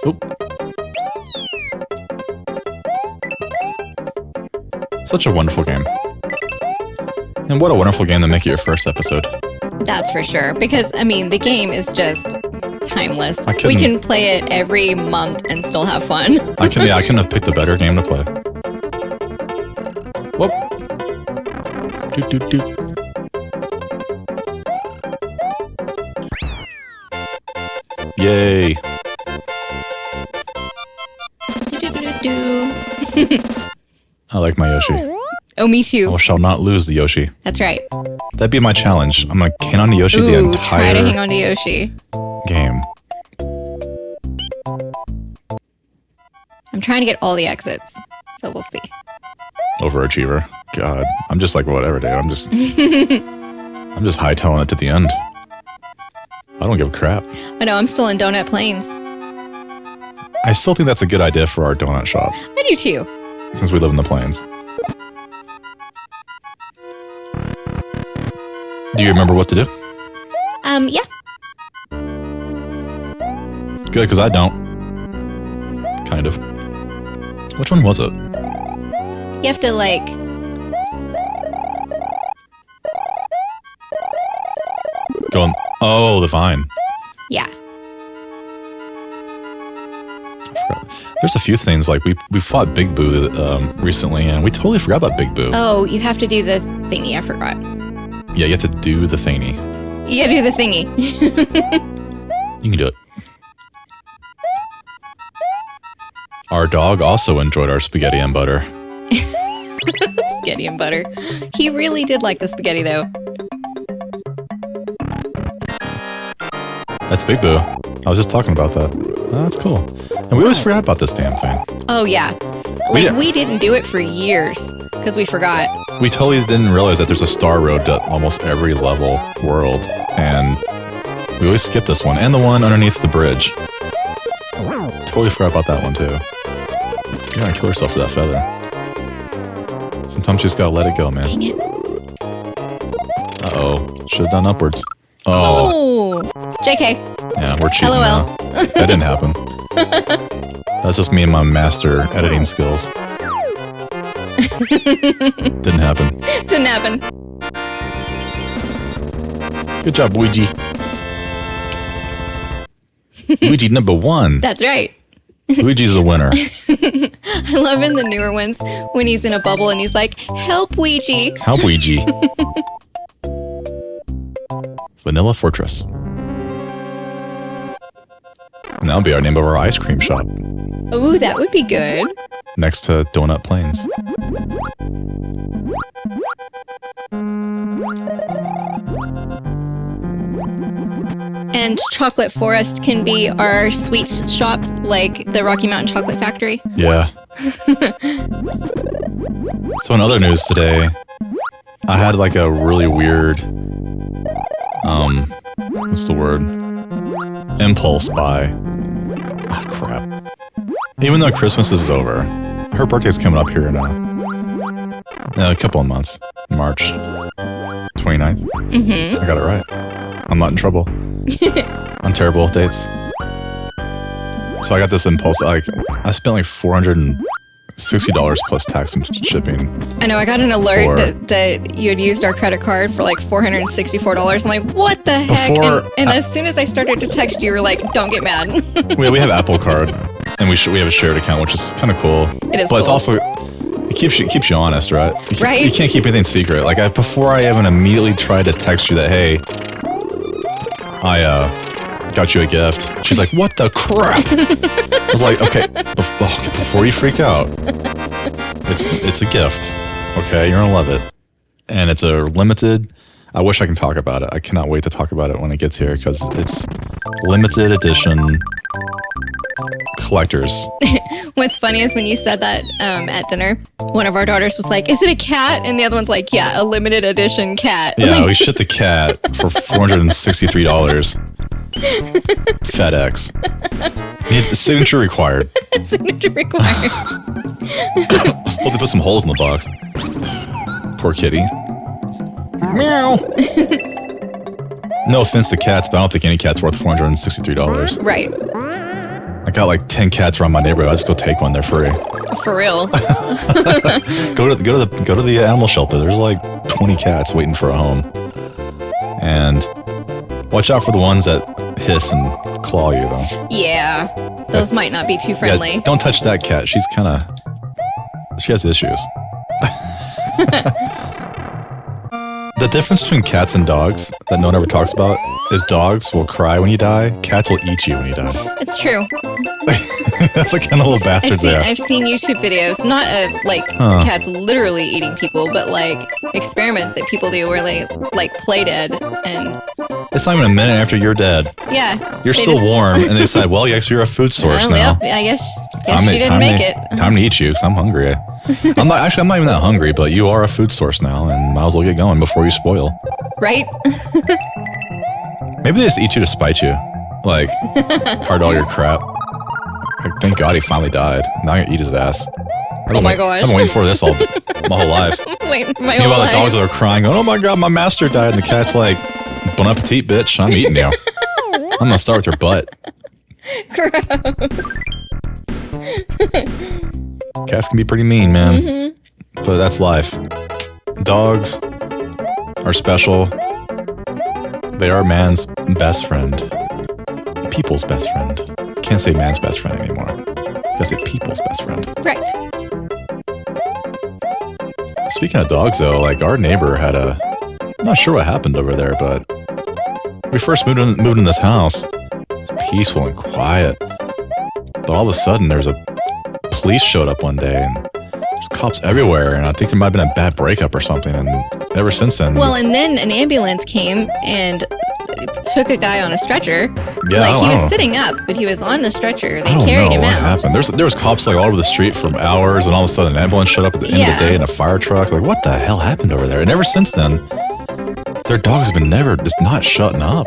Oop. Such a wonderful game. And what a wonderful game to make it your first episode. That's for sure. Because, the game is just timeless. We can play it every month and still have fun. I couldn't have picked a better game to play. Whoop. Doot, doot, doot. Yay. I like my Yoshi. Oh, me too. I shall not lose the Yoshi. That's right. That'd be my challenge. I'm going to hang on to Yoshi the entire try to hang on to Yoshi. Game. I'm trying to get all the exits, so we'll see. Overachiever. God, I'm just like whatever, dude. I'm just hightailing it to the end. I don't give a crap. I know, I'm still in Donut Plains. I still think that's a good idea for our donut shop. I do too. Since we live in the plains. Do you remember what to do? Yeah. Good, because I don't. Kind of. Which one was it? You have to, like... Go on. Oh, the vine. Yeah. There's a few things, like we fought Big Boo recently, and we totally forgot about Big Boo. Oh, you have to do the thingy. I forgot. Yeah, you have to do the thingy. You gotta do the thingy. You can do it. Our dog also enjoyed our spaghetti and butter. Spaghetti and butter. He really did like the spaghetti, though. That's Big Boo. I was just talking about that. Oh, that's cool. And we always forgot about this damn thing. Oh, yeah. Like, we didn't do it for years because we forgot. We totally didn't realize that there's a star road to almost every level world. And we always skipped this one. And the one underneath the bridge. Totally forgot about that one, too. You're gonna kill yourself for that feather. Sometimes you just gotta let it go, man. Dang it. Uh-oh. Should've done upwards. Oh. JK. Yeah, we're cheating LOL. now. That didn't happen. That's just me and my master editing skills. Didn't happen. Didn't happen. Good job, Luigi. Luigi number 1. That's right. Luigi's the winner. I love in the newer ones when he's in a bubble and he's like, "Help, Ouija." Help, Luigi. Vanilla Fortress. And that'll be our name of our ice cream shop. Ooh, that would be good. Next to Donut Plains. And Chocolate Forest can be our sweet shop, like the Rocky Mountain Chocolate Factory. Yeah. So in other news today, I had like a really weird, what's the word? Impulse buy. Ah, crap. Even though Christmas is over, her birthday's coming up here in a couple of months. March 29th. Mm-hmm. I got it right. I'm not in trouble. I'm terrible with dates. So I got this impulse. Like, I spent like $460 plus tax and shipping. I know, I got an alert that you had used our credit card for like $464. I'm like, what the heck? And as soon as I started to text you, you were like, don't get mad. we have Apple Card, and we have a shared account, which is kind of cool. It is but cool. It's also, it keeps you honest, right? Right. You can't keep anything secret. Like, before I even immediately tried to text you that, hey, I got you a gift. She's like, what the crap? I was like, okay, before you freak out, it's a gift. Okay, you're gonna love it. And it's a limited, I wish I can talk about it. I cannot wait to talk about it when it gets here because it's limited edition collectors. What's funny is when you said that at dinner, one of our daughters was like, is it a cat? And the other one's like, yeah, a limited edition cat. Yeah, we shipped the cat for $463. FedEx. Needs a signature required. Signature required. Well, they put some holes in the box. Poor kitty. Meow. No offense to cats, but I don't think any cat's worth $463. Right. I got like 10 cats around my neighborhood. I just go take one. They're free. For real. Go to the animal shelter. There's like 20 cats waiting for a home. And watch out for the ones that hiss and claw you, though. Yeah. Those might not be too friendly. Yeah, don't touch that cat. She has issues. The difference between cats and dogs that no one ever talks about is dogs will cry when you die. Cats will eat you when you die. It's true. That's like kind of little bastards there. I've seen YouTube videos, not of like cats literally eating people, but like experiments that people do where they like play dead and... It's not even a minute after you're dead. Yeah. You're still warm, and they decide, well, yes, you're a food source now. Yep, I guess Guess she didn't make it. Time to eat you, because I'm hungry. I'm not even that hungry, but you are a food source now, and might as well get going before you spoil. Right? Maybe they just eat you to spite you. Like, hard all your crap. Like, thank God he finally died. Now I can eat his ass. Oh my gosh. I've been waiting for this my whole life. Wait, my Meanwhile, whole life. the dogs are crying, oh my God, my master died. And the cat's like, bon appetit, bitch. I'm eating you. I'm going to start with your butt. Gross. Cats can be pretty mean, man. But that's life. Dogs are special. They are man's best friend. People's best friend. Can't say man's best friend anymore. Gotta say people's best friend. Right. Speaking of dogs, though, like our neighbor had I'm not sure what happened over there, but we first moved in this house. It's peaceful and quiet. But all of a sudden, police showed up one day, and there's cops everywhere, and I think there might have been a bad breakup or something, and ever since then... Well, and then an ambulance came and took a guy on a stretcher. Yeah, like, he was sitting up, but he was on the stretcher. They I don't carried know him what out. happened. There was cops like all over the street for hours, and all of a sudden an ambulance showed up at the end of the day in a fire truck. Like, what the hell happened over there? And ever since then, their dogs have been just not shutting up.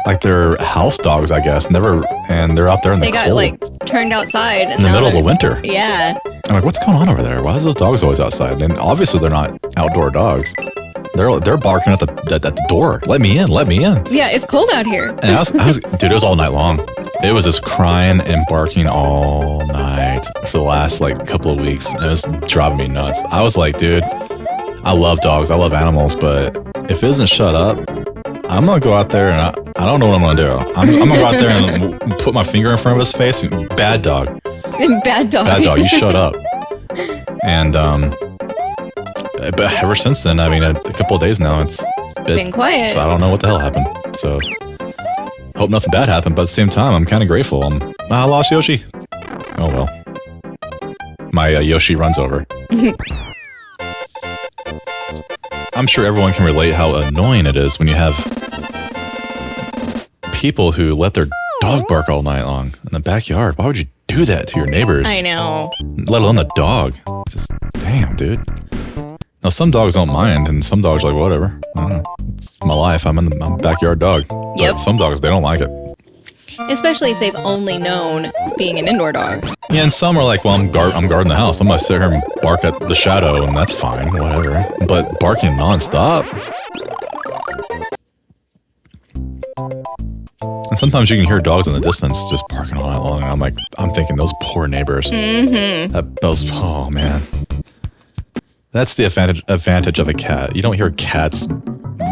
Like, they're house dogs, I guess, and they're out there in the cold. They got, turned outside. In the middle of the winter. Yeah. I'm like, what's going on over there? Why is those dogs always outside? And obviously they're not outdoor dogs. They're barking at the door. Let me in. Yeah, it's cold out here. And I was dude, it was all night long. It was just crying and barking all night for the last like couple of weeks. It was driving me nuts. I was like, dude, I love dogs. I love animals, but if it doesn't shut up, I'm going to go out there and I don't know what I'm going to do. I'm going to go out there and put my finger in front of his face. Bad dog. Bad dog. Bad dog. You shut up. And, but ever since then, I mean, a couple of days now, it's been quiet. So I don't know what the hell happened. So hope nothing bad happened. But at the same time, I'm kind of grateful. I lost Yoshi. Oh, well. My Yoshi runs over. I'm sure everyone can relate how annoying it is when you have people who let their dog bark all night long in the backyard. Why would you do that to your neighbors? I know. Let alone the dog. It's just, damn, dude. Now, some dogs don't mind, and some dogs are like, whatever. I don't know. It's my life. I'm a backyard dog. Yep. But some dogs, they don't like it. Especially if they've only known being an indoor dog. Yeah, and some are like, well, I'm guarding the house. I'm going to sit here and bark at the shadow, and that's fine, whatever. But barking nonstop. And sometimes you can hear dogs in the distance just barking all night long. And I'm thinking, those poor neighbors. Mm-hmm. Oh, man. That's the advantage of a cat. You don't hear cats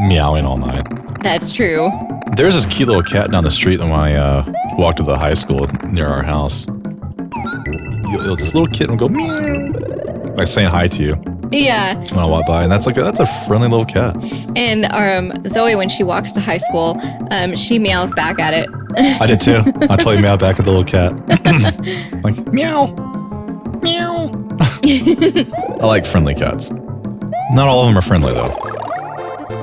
meowing all night. That's true. There's this cute little cat down the street when I walked to the high school near our house. This little kitten will go meow, like saying hi to you. Yeah. When I walk by, and that's a friendly little cat. And Zoe, when she walks to high school, she meows back at it. I did too. I totally meow back at the little cat. Like meow, meow. I like friendly cats. Not all of them are friendly though.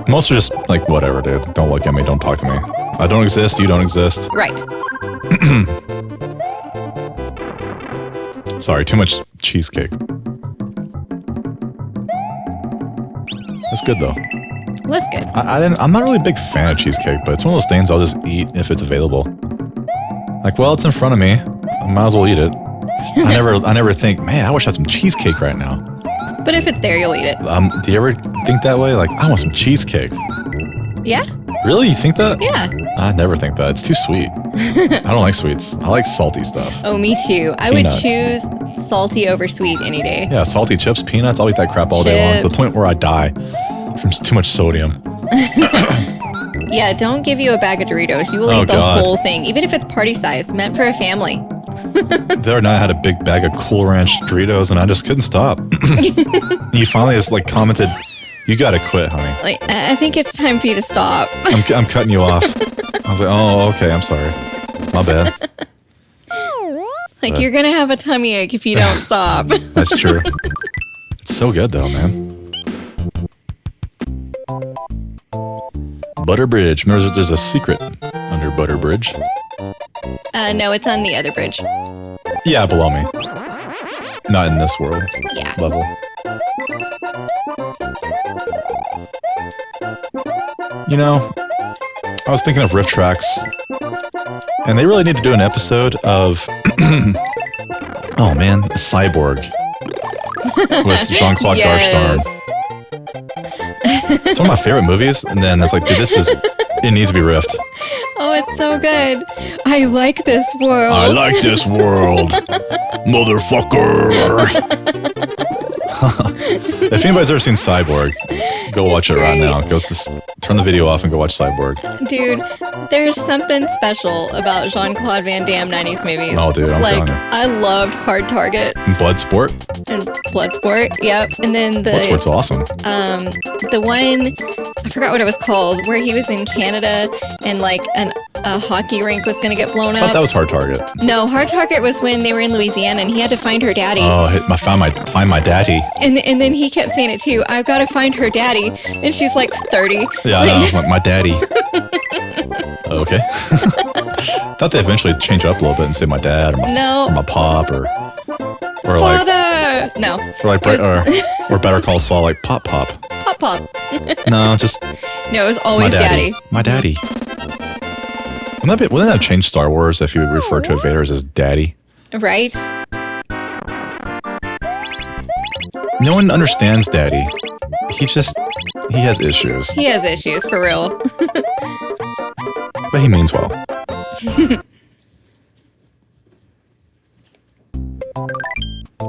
Most are just like, whatever, dude. Don't look at me. Don't talk to me. I don't exist. You don't exist. Right. Sorry, too much cheesecake. That's good though. Was good. I'm not really a big fan of cheesecake, but it's one of those things I'll just eat if it's available. Like, well, it's in front of me. I might as well eat it. I never think, man, I wish I had some cheesecake right now. But if it's there, you'll eat it. Do you ever think that way? Like, I want some cheesecake. Yeah. Really? You think that? Yeah. I never think that. It's too sweet. I don't like sweets. I like salty stuff. Oh, me too. I would choose salty over sweet any day. Yeah, salty chips, peanuts. I'll eat that crap all day long to the point where I die from too much sodium. Yeah, don't give you a bag of Doritos. You will eat the whole thing, even if it's party size, meant for a family. The other night I had a big bag of Cool Ranch Doritos and I just couldn't stop. You finally just like commented, "You gotta quit, honey." Like, I think it's time for you to stop. I'm cutting you off. I was like, oh, okay, I'm sorry. My bad. Like, you're gonna have a tummy ache if you don't stop. That's true. It's so good though, man. Butter Bridge. Remember, there's a secret under Butter Bridge. No, it's on the other bridge. Yeah, below me. Not in this world Yeah. level. You know, I was thinking of riff tracks, and they really need to do an episode of, oh man, Cyborg with Jean-Claude Garstarm. It's one of my favorite movies, and then it's like, dude, it needs to be riffed. Oh, it's so good. I like this world. I like this world, motherfucker. If anybody's ever seen Cyborg, go watch it right now. Turn the video off and go watch Cyborg. Dude, there's something special about Jean-Claude Van Damme 90s movies. Oh, dude, I'm telling you. I loved Hard Target. Bloodsport? And Bloodsport, yep. And then Bloodsport's awesome. The one, I forgot what it was called, where he was in Canada and like a hockey rink was going to get blown I up. thought that was Hard Target. No, Hard Target was when they were in Louisiana and he had to find her daddy. Oh, find my daddy. And then he kept saying it too. I've got to find her daddy. And she's like 30. Yeah, I know. My daddy. Okay. Thought they eventually change up a little bit and say my dad or my pop or Father! Like, no. Or like or Better Call Saul, like Pop. Pop. No, just no. It was always daddy. My daddy. Wouldn't that have changed Star Wars if you would refer to Vader as his daddy? Right. No one understands daddy. He has issues. He has issues for real. But he means well.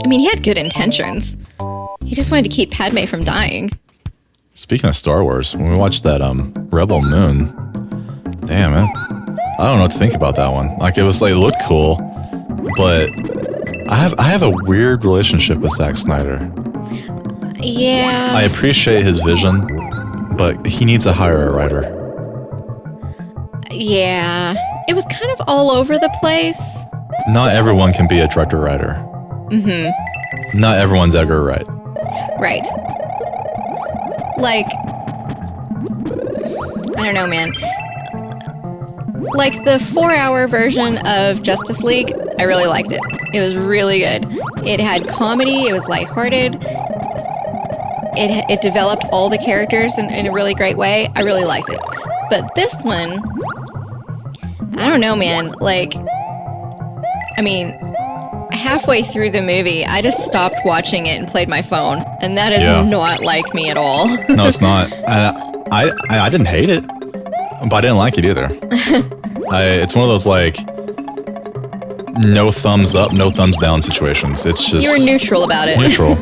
I mean, he had good intentions. He just wanted to keep Padme from dying. Speaking of Star Wars, when we watched that Rebel Moon, damn it, I don't know what to think about that one. Like it looked cool, but I have a weird relationship with Zack Snyder. Yeah. I appreciate his vision, but he needs to hire a writer. Yeah. It was kind of all over the place. Not everyone can be a director-writer. Mm-hmm. Not everyone's Edgar Wright. Right. Like, I don't know, man. Like the 4-hour version of Justice League, I really liked it. It was really good. It had comedy, it was lighthearted. It developed all the characters in a really great way. I really liked it. But this one, I don't know, man. Like, I mean, halfway through the movie, I just stopped watching it and played my phone. And that is not like me at all. No, it's not. I didn't hate it, but I didn't like it either. It's one of those like no thumbs up, no thumbs down situations. It's just... You were neutral about it. Neutral.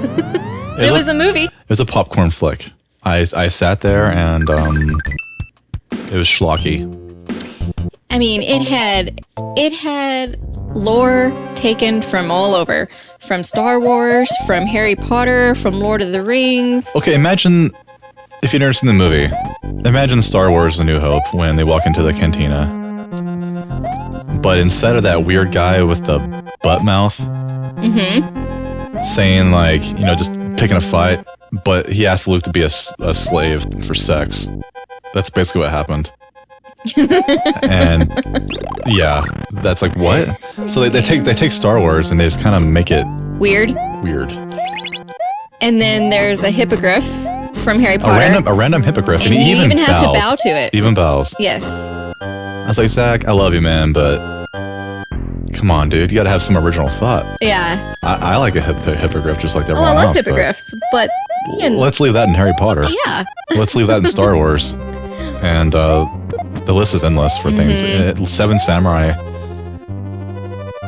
It was a movie. It was a popcorn flick. I sat there and it was schlocky. I mean, it had lore taken from all over. From Star Wars, from Harry Potter, from Lord of the Rings. Okay, imagine, if you've never seen the movie, imagine Star Wars A New Hope when they walk into the cantina. But instead of that weird guy with the butt mouth saying like, just picking a fight, but he asked Luke to be a slave for sex. That's basically what happened. And yeah, that's like, what? So they take Star Wars and they just kind of make it weird. And then there's a hippogriff from Harry Potter. A random hippogriff. And you even have to bow to it. Even bows. Yes. I was like, Zach, I love you, man, but come on, dude. You got to have some original thought. Yeah. I like a hippogriff just like everyone else. I love hippogriffs, but let's leave that in Harry Potter. Yeah. Let's leave that in Star Wars. And the list is endless for things. 7 Samurai.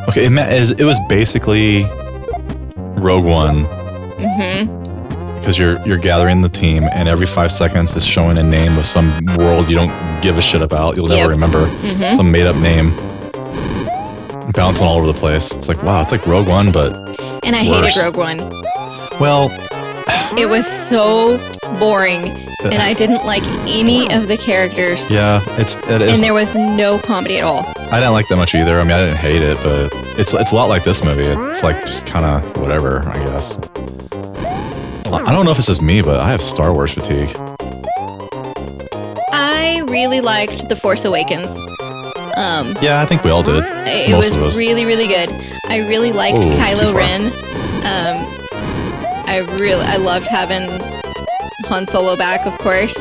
Okay, it was basically Rogue One. Because you're gathering the team, and every 5 seconds is showing a name of some world you don't give a shit about. You'll never remember. Some made up name. Bouncing all over the place. It's like, wow, it's like Rogue One, but And I worse. hated Rogue One. Well, it was so boring, and I didn't like any of the characters. Yeah, it is. And there was no comedy at all. I didn't like that much either. I mean, I didn't hate it, but it's a lot like this movie. It's like just kind of whatever, I guess. I don't know if it's just me, but I have Star Wars fatigue. I really liked The Force Awakens. Yeah, I think we all did. It Most of us. was really, really good. I really liked Ooh, too Kylo far. Ren. I loved having Han Solo back, of course.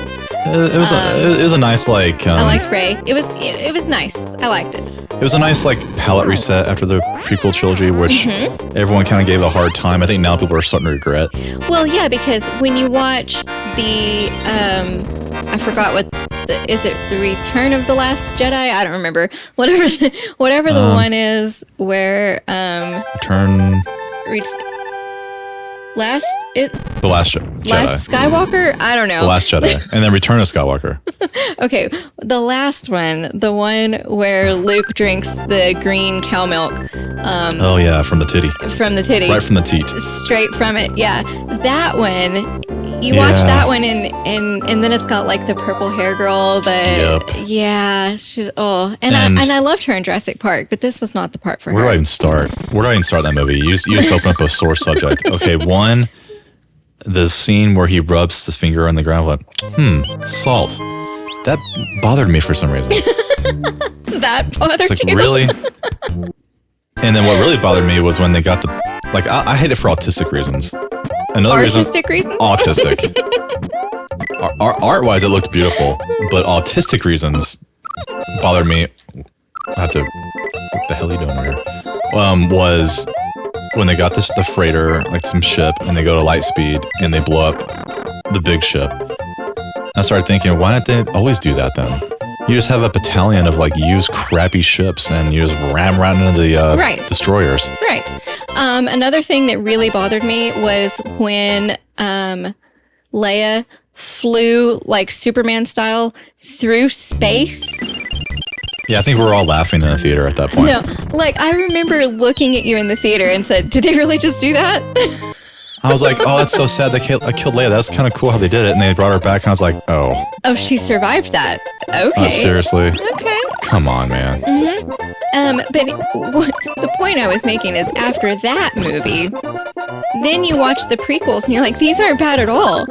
It was a nice like. I liked Rey. It was nice. I liked it. It was a nice like palette reset after the prequel trilogy, which everyone kind of gave a hard time. I think now people are starting to regret. Well, yeah, because when you watch the I forgot what is it the Return of the Last Jedi? I don't remember. Whatever the one is where Return. Last Jedi. Last Skywalker? I don't know. The Last Jedi. And then Return of Skywalker. Okay, the last one, the one where Luke drinks the green cow milk. Oh yeah, from the titty. From the titty. Right from the teat. Straight from it, yeah. That one, you watch that one and then it's got like the purple hair girl. Yeah, she's and I loved her in Jurassic Park, but this was not the part for her. Where do I even start? That movie? You just open up a sore subject. Okay, one, the scene where he rubs the finger on the ground, like, salt. That bothered me for some reason. That bothered It's like, you? really? And then what really bothered me was when they got I hate it for autistic reasons. Another Artistic reasons? Autistic. Art-wise, it looked beautiful, but autistic reasons bothered me. I have to. What the hell are you doing over here? Was when they got the freighter, like some ship, and they go to light speed, and they blow up the big ship. I started thinking, why don't they always do that then? You just have a battalion of like used crappy ships, and you just ram right into the destroyers. Right. Another thing that really bothered me was when Leia flew like Superman style through space. Yeah, I think we were all laughing in the theater at that point. No, like I remember looking at you in the theater and said, "Did they really just do that?" I was like, "Oh, that's so sad. They killed Leia. That's kind of cool how they did it." And they brought her back, and I was like, "Oh, she survived that. Okay, seriously? Okay, come on, man." But the point I was making is after that movie, then you watch the prequels and you're like, these aren't bad at all.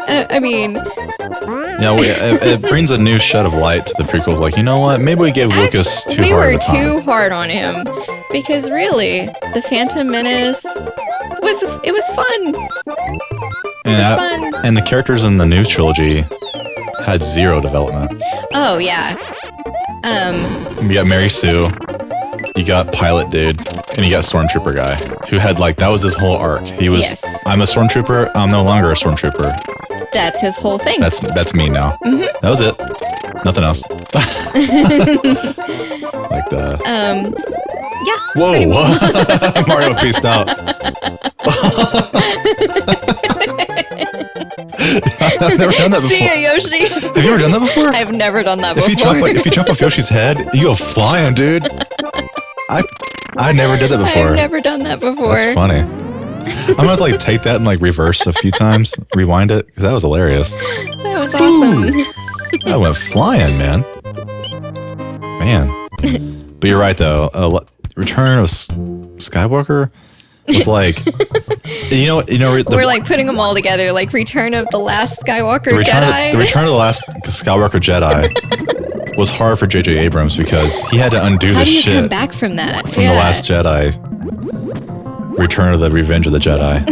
I mean, yeah, it brings a new shed of light to the prequels. Like, you know what? Maybe we gave Lucas too hard of a time. We were too hard on him because really, the Phantom Menace was fun. It was fun. And the characters in the new trilogy had zero development. Oh yeah. You got Mary Sue, you got Pilot Dude, and you got Stormtrooper guy, who had that was his whole arc. He was, yes. I'm a Stormtrooper, I'm no longer a Stormtrooper. That's his whole thing. That's me now. That was it. Nothing else. Like the... Yeah. Whoa. Mario peaced out. I've never done that before. See ya, Yoshi. Have you ever done that before? I've never done that If before. you jump off Yoshi's head, you go flying, dude. I never did that before. I've never done that before. That's funny. I'm gonna have to take that and reverse a few times, rewind it, because that was hilarious. That was awesome. I went flying, man. But you're right though. Return of Skywalker was we're putting them all together, like Return of the Last Skywalker Jedi. The Return of the Last Skywalker Jedi was hard for J.J. Abrams because he had to undo How the do you shit come back from that? from The Last Jedi. Return of the Revenge of the Jedi.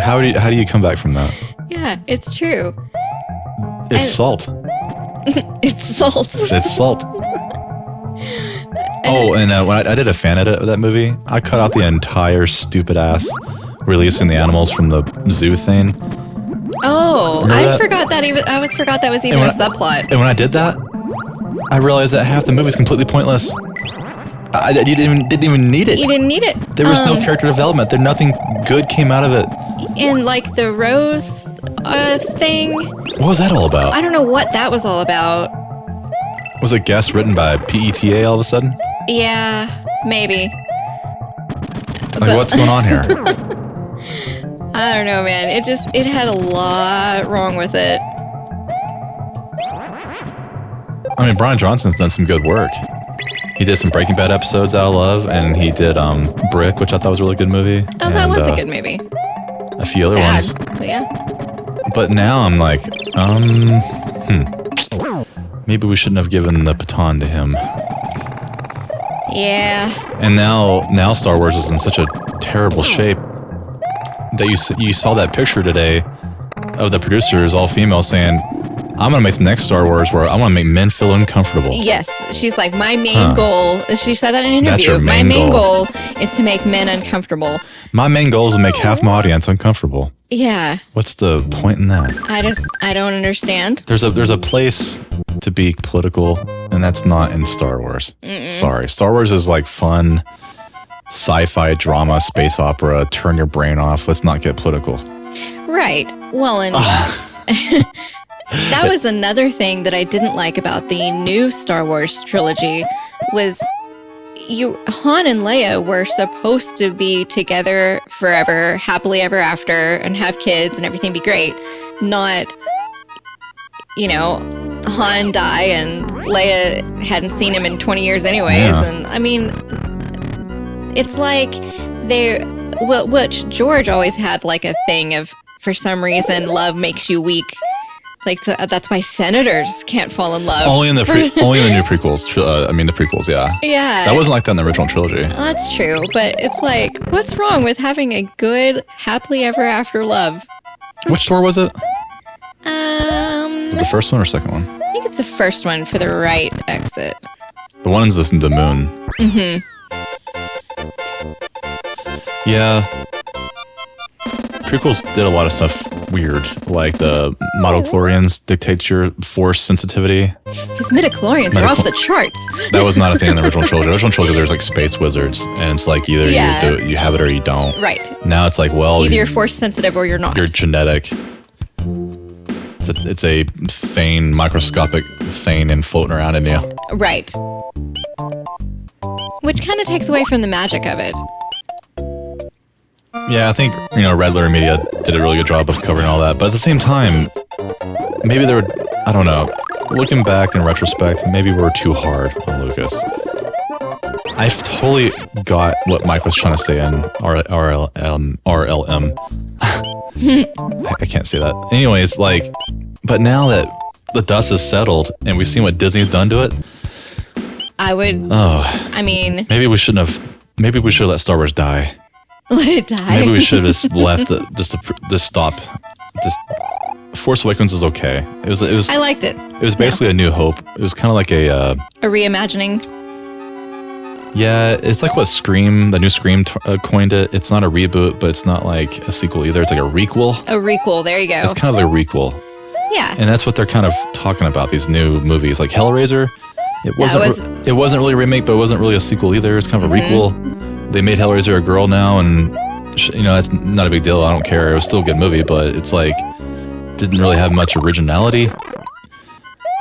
How do you come back from that? Yeah, it's true. It's salt. It's salt. It's salt. Oh, and when I did a fan edit of that movie, I cut out the entire stupid ass releasing the animals from the zoo thing. Oh, I forgot that that was even a subplot. And when I did that, I realized that half the movie is completely pointless. You didn't even need it. You didn't need it. There was no character development. Nothing good came out of it. And the Rose thing. What was that all about? I don't know what that was all about. Was it guest written by PETA all of a sudden? Yeah, maybe. What's going on here? I don't know, man. It had a lot wrong with it. I mean, Bryan Johnson's done some good work. He did some Breaking Bad episodes out of love, and he did Brick, which I thought was a really good movie. Oh, that was a good movie. A few other ones. But yeah. But now I'm maybe maybe we shouldn't have given the baton to him. Yeah. And now Star Wars is in such a terrible shape that you saw that picture today of the producers, all female, saying, I'm going to make the next Star Wars where I want to make men feel uncomfortable. Yes. She's like, my main goal, she said that in an interview. That's your my main goal. is to make men uncomfortable. My main goal is to make half my audience uncomfortable. Yeah. What's the point in that? I don't understand. There's a place to be political, and that's not in Star Wars. Sorry. Star Wars is like fun, sci-fi drama, space opera, turn your brain off. Let's not get political. Right. Well, and that was another thing that I didn't like about the new Star Wars trilogy was Han and Leia were supposed to be together forever, happily ever after, and have kids and everything be great. Not, Han die and Leia hadn't seen him in 20 years anyways. Yeah. And I mean, it's like which George always had like a thing of, for some reason, love makes you weak. Like, that's why senators can't fall in love. Only in the new prequels. The prequels, yeah. Yeah. That wasn't like that in the original trilogy. That's true, but it's like, what's wrong with having a good, happily ever after love? Which store was it? Is it the first one or second one? I think it's the first one for the right exit. The one is the moon. Mm-hmm. Yeah. Prequels did a lot of stuff weird, like the midichlorians dictate your force sensitivity. His midichlorians are off the charts. That was not a thing in the original trilogy. The original trilogy, there's like space wizards, and it's like either you have it or you don't. Right. Now it's like, well, either you're force sensitive or you're not. You're genetic. It's a thing, microscopic thing, and floating around in you. Right. Which kind of takes away from the magic of it. Yeah, I think, Red Letter Media did a really good job of covering all that. But at the same time, maybe they were, I don't know, looking back in retrospect, maybe we were too hard on Lucas. I totally got what Mike was trying to say in RLM. I can't say that. Anyways, but now that the dust has settled and we've seen what Disney's done to it, maybe we should have let Star Wars die. Let it die. Maybe we should have just let just stop. Force Awakens was okay. It was. I liked it. It was basically a New Hope. It was kind of like a reimagining. Yeah, it's like what the new Scream coined it. It's not a reboot, but it's not like a sequel either. It's like a requel. A requel. There you go. It's kind of like a requel. Yeah. And that's what they're kind of talking about. These new movies, like Hellraiser. It wasn't really a remake, but it wasn't really a sequel either. It's kind of a requel. They made Hellraiser a girl now, and it's not a big deal. I don't care. It was still a good movie, but it's like didn't really have much originality.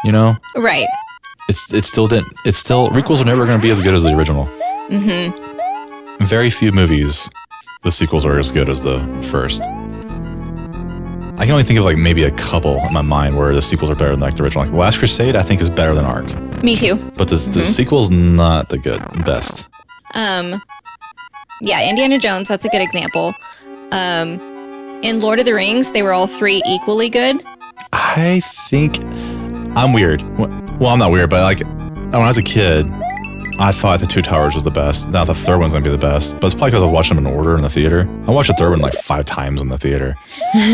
Right. It still didn't. Requels are never going to be as good as the original. Mm-hmm. Very few movies, the sequels are as good as the first. I can only think of maybe a couple in my mind where the sequels are better than the original. Like The Last Crusade, I think is better than Ark. Me too. But the sequel's not the best. Yeah, Indiana Jones, that's a good example. In Lord of the Rings, they were all three equally good. I think I'm weird. Well, I'm not weird, but when I was a kid, I thought The Two Towers was the best. Now the third one's gonna be the best, but it's probably because I was watching them in order in the theater. I watched the third one 5 times in the theater.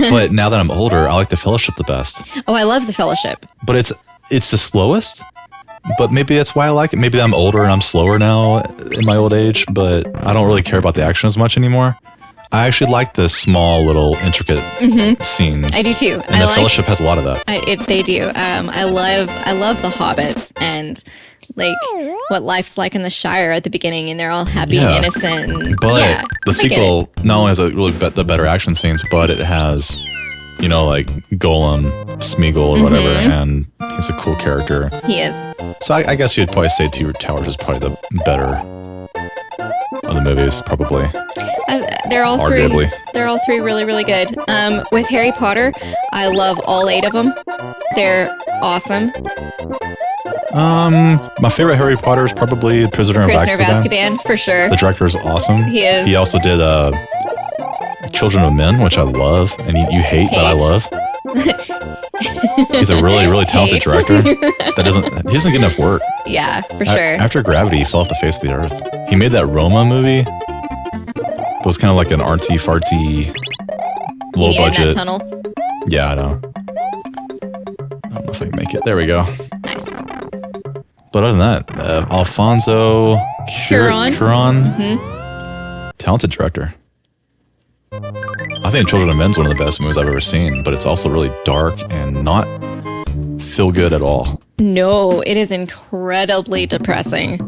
But now that I'm older, I like The Fellowship the best. Oh, I love The Fellowship. But it's the slowest. But maybe that's why I like it. Maybe I'm older and I'm slower now in my old age, but I don't really care about the action as much anymore. I actually like the small, little, intricate scenes. I do too. And The Fellowship has a lot of that. They do. I love the Hobbits and what life's like in the Shire at the beginning, and they're all happy and innocent. But the sequel not only has the better action scenes, but it has, Golem, Smeagol, or whatever, and he's a cool character. He is. So I guess you'd probably say Two Towers is probably the better of the movies, probably. They're all arguably. They're all three really, really good. With Harry Potter, I love all 8 of them. They're awesome. My favorite Harry Potter is probably Prisoner of Azkaban, for sure. The director is awesome. He is. He also did Children of Men, which I love, and you hate, but I love. He's a really, really talented Hate. director. He doesn't get enough work. Yeah, for sure. After Gravity, he fell off the face of the earth. He made that Roma movie. It was kind of like an artsy farty, low He needed budget. that tunnel. Yeah, I know. I don't know if I can make it. There we go. Nice. But other than that, Alfonso Cuarón. Talented director. I think Children of Men is one of the best movies I've ever seen, but it's also really dark and not feel good at all. No, it is incredibly depressing.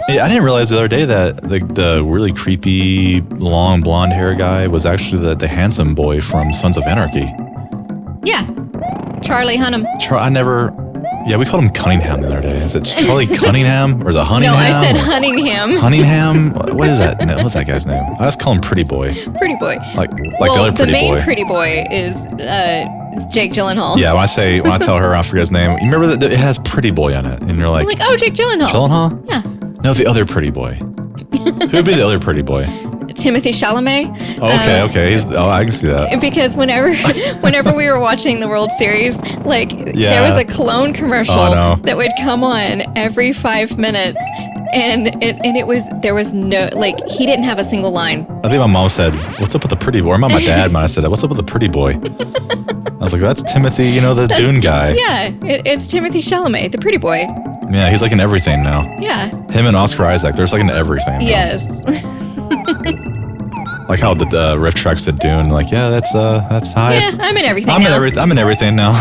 Yeah, I didn't realize the other day that the really creepy, long blonde hair guy was actually the handsome boy from Sons of Anarchy. Yeah. Charlie Hunnam. Yeah, we called him Cunningham the other day. Is it Charlie Cunningham or is it Hunningham? No, I said Hunningham. Hunningham? What is that? What's that guy's name? I just call him Pretty Boy. Pretty boy. Like the other the Pretty main Boy. pretty boy is Jake Gyllenhaal. Yeah, when I tell her I forget his name, you remember that it has Pretty Boy on it, and you're I'm like, like, oh, Jake Gyllenhaal. Gyllenhaal? Yeah. No, the other Pretty Boy. Who'd be the other Pretty Boy? Timothy Chalamet. Oh, okay. I can see that. Because whenever we were watching the World Series, like Yeah. there was a cologne commercial Oh, no. that would come on every 5 minutes, and there was no, like, he didn't have a single line. I think my mom said, "What's up with the Pretty Boy?" Or my dad might have said that. "What's up with the Pretty Boy?" I was like, "That's Timothy, the Dune guy." Yeah, it's Timothy Chalamet, the pretty boy. Yeah, he's like in everything now. Yeah. Him and Oscar Isaac, there's like in everything. Now. Yes. Like how the riff tracks did Dune. Like, yeah, that's high. Yeah, I'm in everything I'm now. I'm in everything now.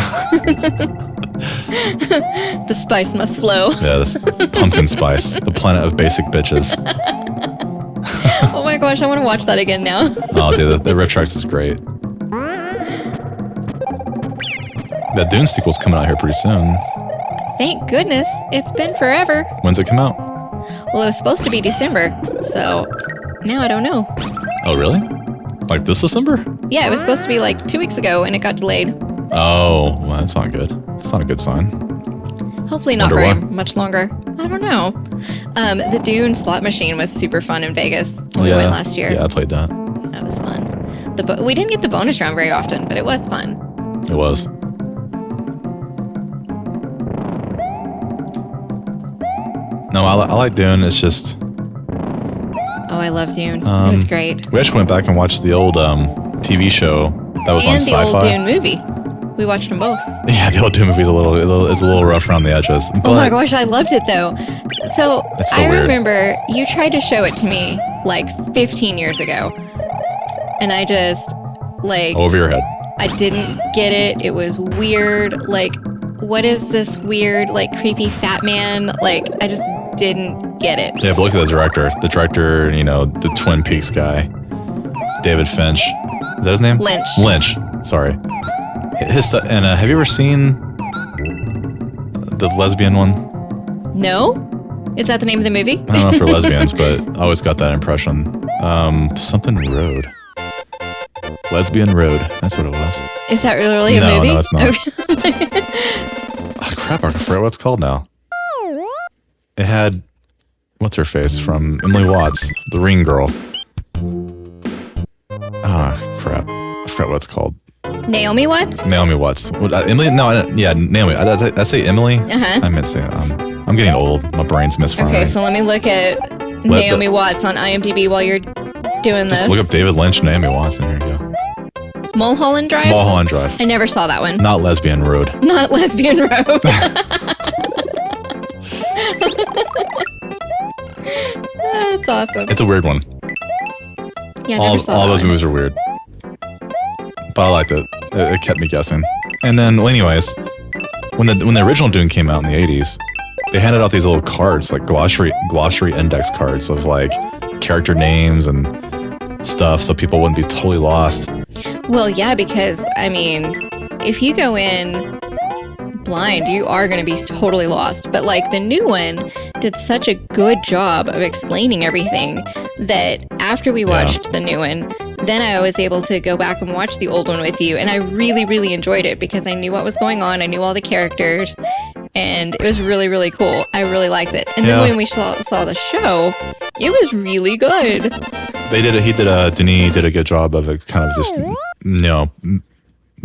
The spice must flow. Yeah, this pumpkin spice, the planet of basic bitches. Oh my gosh, I want to watch that again now. Oh, dude, the riff tracks is great. That Dune sequel's coming out here pretty soon. Thank goodness. It's been forever. When's it come out? Well, it was supposed to be December, so now I don't know. Oh, really? Like this December? Yeah, it was supposed to be like 2 weeks ago, and it got delayed. Oh, well, that's not good. That's not a good sign. Hopefully not Wonder very why. much longer. I don't know. The Dune slot machine was super fun in Vegas when we went last year. Yeah, I played that. That was fun. We didn't get the bonus round very often, but it was fun. It was. No, I like Dune. It's just... Oh, I love Dune. It was great. We actually went back and watched the old TV show that was on And the Sci-Fi. old Dune movie. We watched them both. Yeah, the old Dune movie is a little rough around the edges. But Oh my gosh, I loved it though. So, That's so I weird. remember you tried to show it to me like 15 years ago. And I just, like, Over your head. I didn't get it. It was weird. Like, what is this weird, like, creepy fat man? Like, I just didn't get it. Yeah, but look at the director. The director, the Twin Peaks guy. David Finch. Is that his name? Lynch. Lynch. Sorry. His stuff. And have you ever seen the lesbian one? No? Is that the name of the movie? I don't know if they're lesbians, but I always got that impression. Something Road. Lesbian Road. That's what it was. Is that really a No, movie? no, it's not. Okay. Oh, crap, I forgot what it's called now. It had, what's her face from Emily Watts, the Ring Girl. Ah, crap. I forgot what it's called. Naomi Watts? Naomi Watts. Emily? No, Naomi. I say Emily? Uh-huh. I meant to say I'm getting old. My brain's misfiring. Okay, so let me look at Naomi Watts on IMDb while you're doing this. Just look up David Lynch, Naomi Watts, and here you go. Mulholland Drive? Mulholland Drive. I never saw that one. Not Lesbian Road. Not Lesbian Road. That's awesome. It's a weird one. Yeah, I all never saw all that those one. movies are weird. But I liked it. It kept me guessing. And then, well, anyways, when the original Dune came out in the 80s, they handed out these little cards, like glossary index cards of like character names and stuff, so people wouldn't be totally lost. Well, yeah, because, I mean, if you go in blind, you are going to be totally lost. But, like, the new one did such a good job of explaining everything that after we watched the new one, then I was able to go back and watch the old one with you. And I really, really enjoyed it because I knew what was going on. I knew all the characters. And it was really, really cool. I really liked it. And then when we saw the show, it was really good. Denis did a good job of it, kind of just,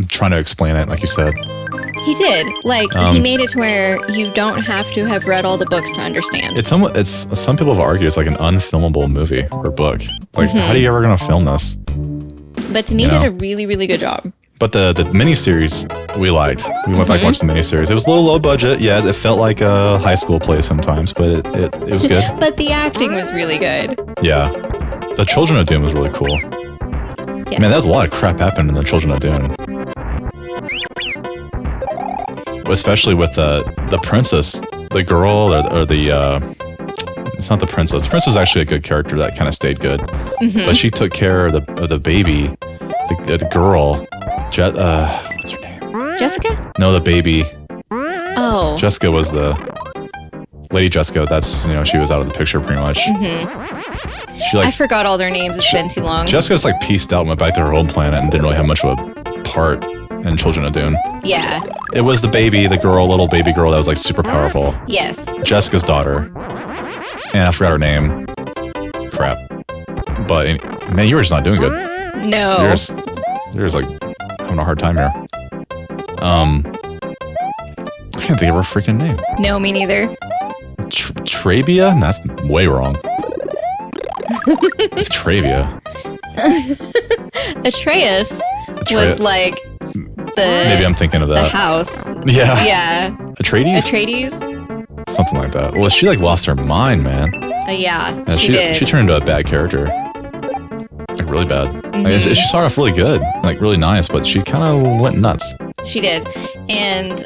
trying to explain it, like you said. He did. Like, he made it to where you don't have to have read all the books to understand. It's some people have argued it's like an unfilmable movie or book. Like, how are you ever going to film this? But to me, did a really, really good job. But the miniseries we liked. We went back and watched the miniseries. It was a little low budget. Yeah, it felt like a high school play sometimes, but it was good. But the acting was really good. Yeah. The Children of Doom was really cool. Yes. Man, there's a lot of crap happened in the Children of Doom. Especially with the princess, the girl, or the it's not the princess. The princess was actually a good character that kind of stayed good, but she took care of the baby, the girl. What's her name? Jessica? No, the baby. Oh. Jessica was the Lady Jessica. That's she was out of the picture pretty much. She I forgot all their names. It's been too long. Jessica's like pieced out and went back to her home planet and didn't really have much of a part in Children of Doom. Yeah. It was the baby, little baby girl that was like super powerful. Yes. Jessica's daughter. And I forgot her name. Crap. But man, you were just not doing good. No. You're just like having a hard time here. I can't think of her freaking name. No, me neither. Trabia? That's way wrong. Trabia. Atreus was like maybe I'm thinking of that. The house. Yeah. Yeah. Atreides? Something like that. Well, she like lost her mind, man. Yeah, she did. She turned into a bad character. Like really bad. Like, she started off really good, like really nice, but she kind of went nuts. She did. And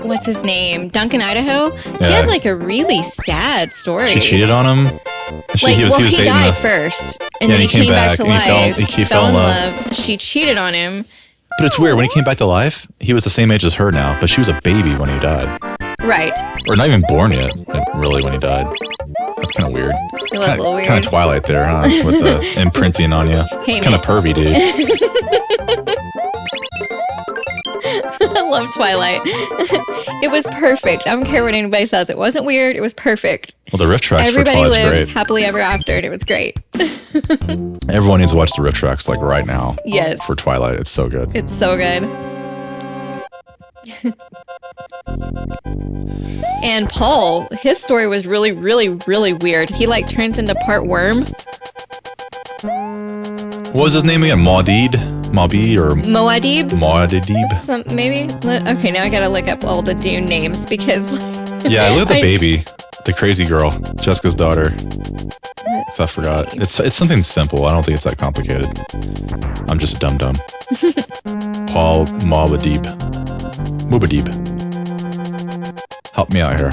what's his name? Duncan Idaho. He had like a really sad story. She cheated on him. He died first, and then he came back to life. He fell in love. She cheated on him. But it's weird. When he came back to life, he was the same age as her now, but she was a baby when he died. Right. Or not even born yet, really, when he died. That's kind of weird. It was a little weird. Kind of Twilight there, huh? With the imprinting on you. It's kind of pervy, dude. I love Twilight. It was perfect. I don't care what anybody says. It wasn't weird. It was perfect. Well, the riff tracks for Everybody Twilight's lived great. happily ever after, and it was great. Everyone needs to watch the riff tracks like right now. Yes. For Twilight. It's so good. It's so good. And Paul, his story was really, really, really weird. He like turns into part worm. What was his name again? Maudid or Moadib? Maybe. Okay, now I gotta look up all the Dune names because. Yeah, look at the baby, the crazy girl, Jessica's daughter. I forgot. It's something simple. I don't think it's that complicated. I'm just a dum-dum. Paul Moadib. Help me out here.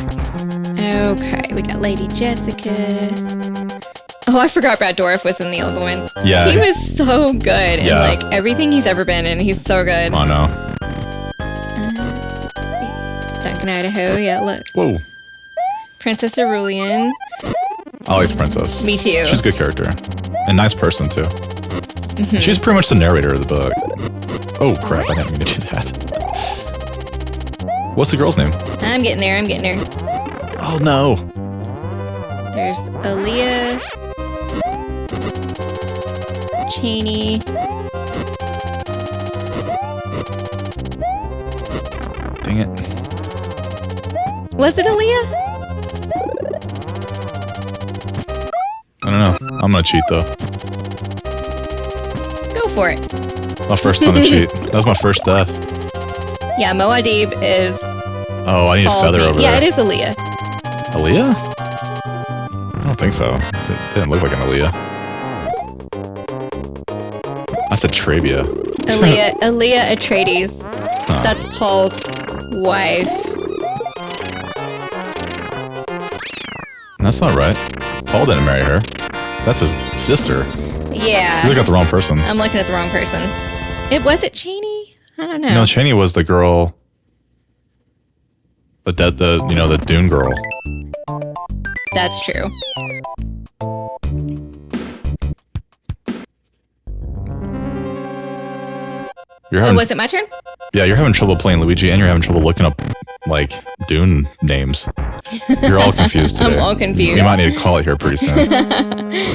Okay, we got Lady Jessica. Oh, I forgot Brad Dourif was in the other one. Yeah. He was so good in like everything he's ever been in. He's so good. Oh, no. Duncan Idaho, yeah, look. Whoa. Princess Aurelian. I like the princess. Me too. She's a good character. And nice person, too. She's pretty much the narrator of the book. Oh, crap. I didn't mean to do that. What's the girl's name? I'm getting there. Oh, no. There's Aaliyah, Cheney. Dang it. Was it Aaliyah? I don't know. I'm going to cheat, though. Go for it. My first time to cheat. That was my first death. Yeah, Moadib is. Oh, I need Paul's a feather name. over Yeah, there. it is Aaliyah. Aaliyah? I don't think so. It didn't look like an Aaliyah. That's a Trabia. Aaliyah Atreides. Huh. That's Paul's wife. That's not right. Paul didn't marry her. That's his sister. Yeah. You look at the wrong person. I'm looking at the wrong person. Was it Cheney? I don't know. No, Cheney was the girl. The Dune girl. That's true. Was it my turn? Yeah, you're having trouble playing Luigi, and you're having trouble looking up like Dune names. You're all confused today. I'm all confused. You might need to call it here pretty soon.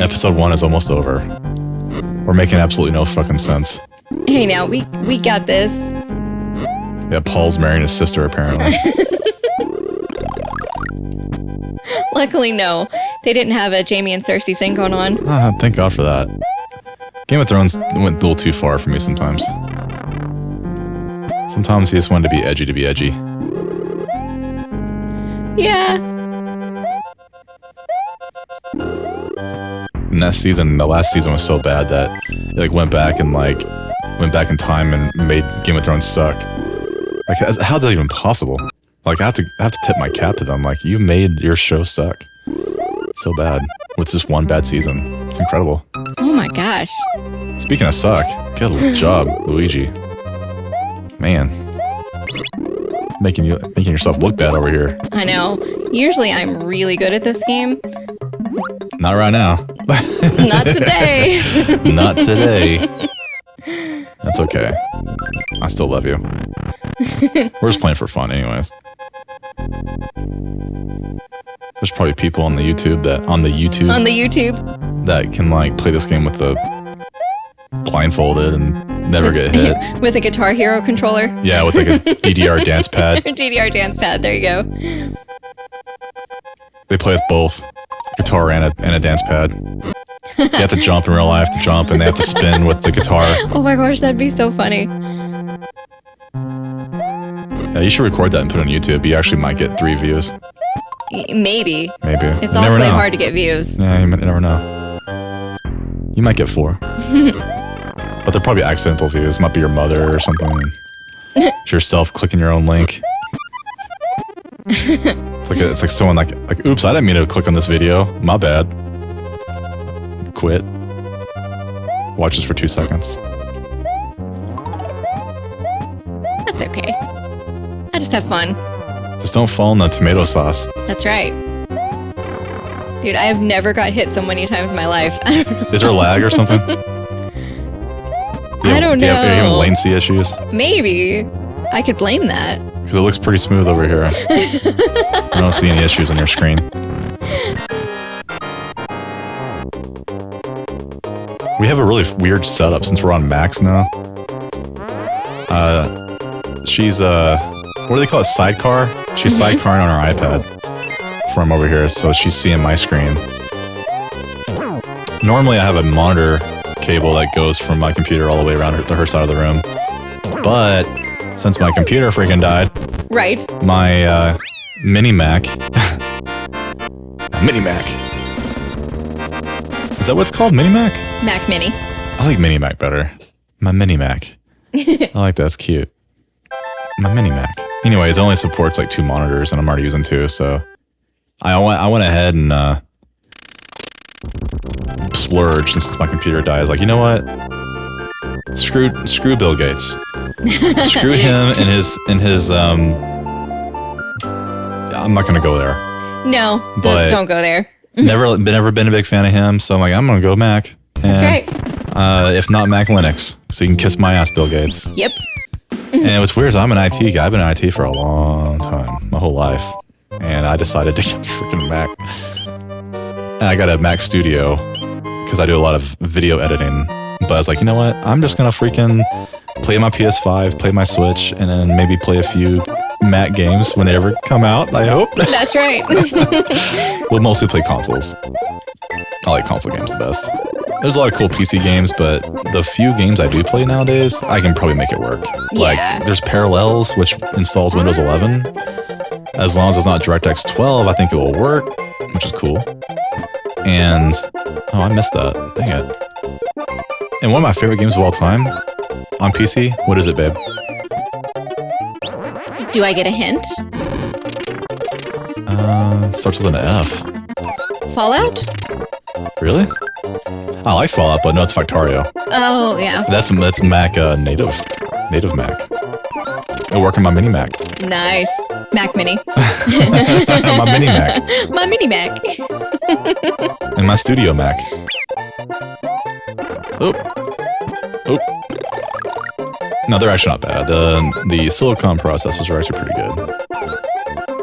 Episode 1 is almost over. We're making absolutely no fucking sense. Hey, now we got this. Yeah, Paul's marrying his sister apparently. Luckily, no. They didn't have a Jamie and Cersei thing going on. Thank God for that. Game of Thrones went a little too far for me sometimes. Sometimes he just wanted to be edgy. Yeah. And that season, the last season was so bad that it went back in time and made Game of Thrones suck. Like, how's that even possible? Like, I have to tip my cap to them. Like, you made your show suck so bad with just one bad season. It's incredible. Oh my gosh. Speaking of suck, good job, Luigi. Man, making yourself look bad over here. I know. Usually I'm really good at this game. Not right now. Not today. Not today. That's okay. I still love you. We're just playing for fun anyways. There's probably people on the YouTube that can like play this game with the blindfolded and never get hit. With a Guitar Hero controller. Yeah, with like a DDR dance pad. DDR dance pad, there you go. They play with both guitar and a dance pad. You have to jump in real life, to jump, and they have to spin with the guitar. Oh my gosh, that'd be so funny. Yeah, you should record that and put it on YouTube. You actually might get 3 views. Maybe. You It's never awfully know. hard to get views. Yeah, you never know. You might get 4. But they're probably accidental views. Might be your mother or something. It's yourself clicking your own link. It's like someone like, oops, I didn't mean to click on this video. My bad. Quit. Watch this for 2 seconds. That's okay. I just have fun. Just don't fall in the tomato sauce. That's right. Dude, I have never got hit so many times in my life. I don't know. Is there lag or something? I don't Do you have know. latency issues? Maybe. I could blame that. Because it looks pretty smooth over here. I don't see any issues on your screen. We have a really weird setup since we're on Max now. She's what do they call it? Sidecar? She's sidecarring on her iPad from over here, so she's seeing my screen. Normally I have a monitor cable that goes from my computer all the way around to her side of the room. But since my computer freaking died, Right. my mini Mac. Mini Mac. Is that what it's called? Mini Mac? Mac Mini. I like Mini Mac better. My Mini Mac. I like that. It's cute. My Mini Mac. Anyways, it only supports like 2 monitors, and I'm already using 2, so I went ahead and splurged since my computer dies. Like, you know what? Screw Bill Gates. Screw him and his I'm not gonna go there. No, But- don't go there. Never been a big fan of him, so I'm like, I'm gonna go Mac. That's right. If not Mac Linux, so you can kiss my ass, Bill Gates. Yep. And what's weird is I'm an IT guy. I've been in IT for a long time, my whole life, and I decided to get a freaking Mac. And I got a Mac Studio because I do a lot of video editing. But I was like, you know what? I'm just gonna freaking play my PS5, play my Switch, and then maybe play a few Mac games when they ever come out. I hope. That's right. We'll mostly play consoles. I like console games the best. There's a lot of cool PC games, but the few games I do play nowadays, I can probably make it work. Like, Yeah. there's Parallels, which installs Windows 11. As long as it's not DirectX 12, I think it will work, which is cool. And, oh, I missed that. Dang it. And one of my favorite games of all time on PC, what is it, babe? Do I get a hint? Starts with an F. Fallout? Really? I like Fallout, but no, it's Factorio. Oh, yeah. That's Mac native Mac. It'll work on my Mini Mac. Nice. Mac Mini. My Mini Mac My Mini Mac. and my Studio Mac. Oop. No, they're actually not bad. The Silicon processors are actually pretty good.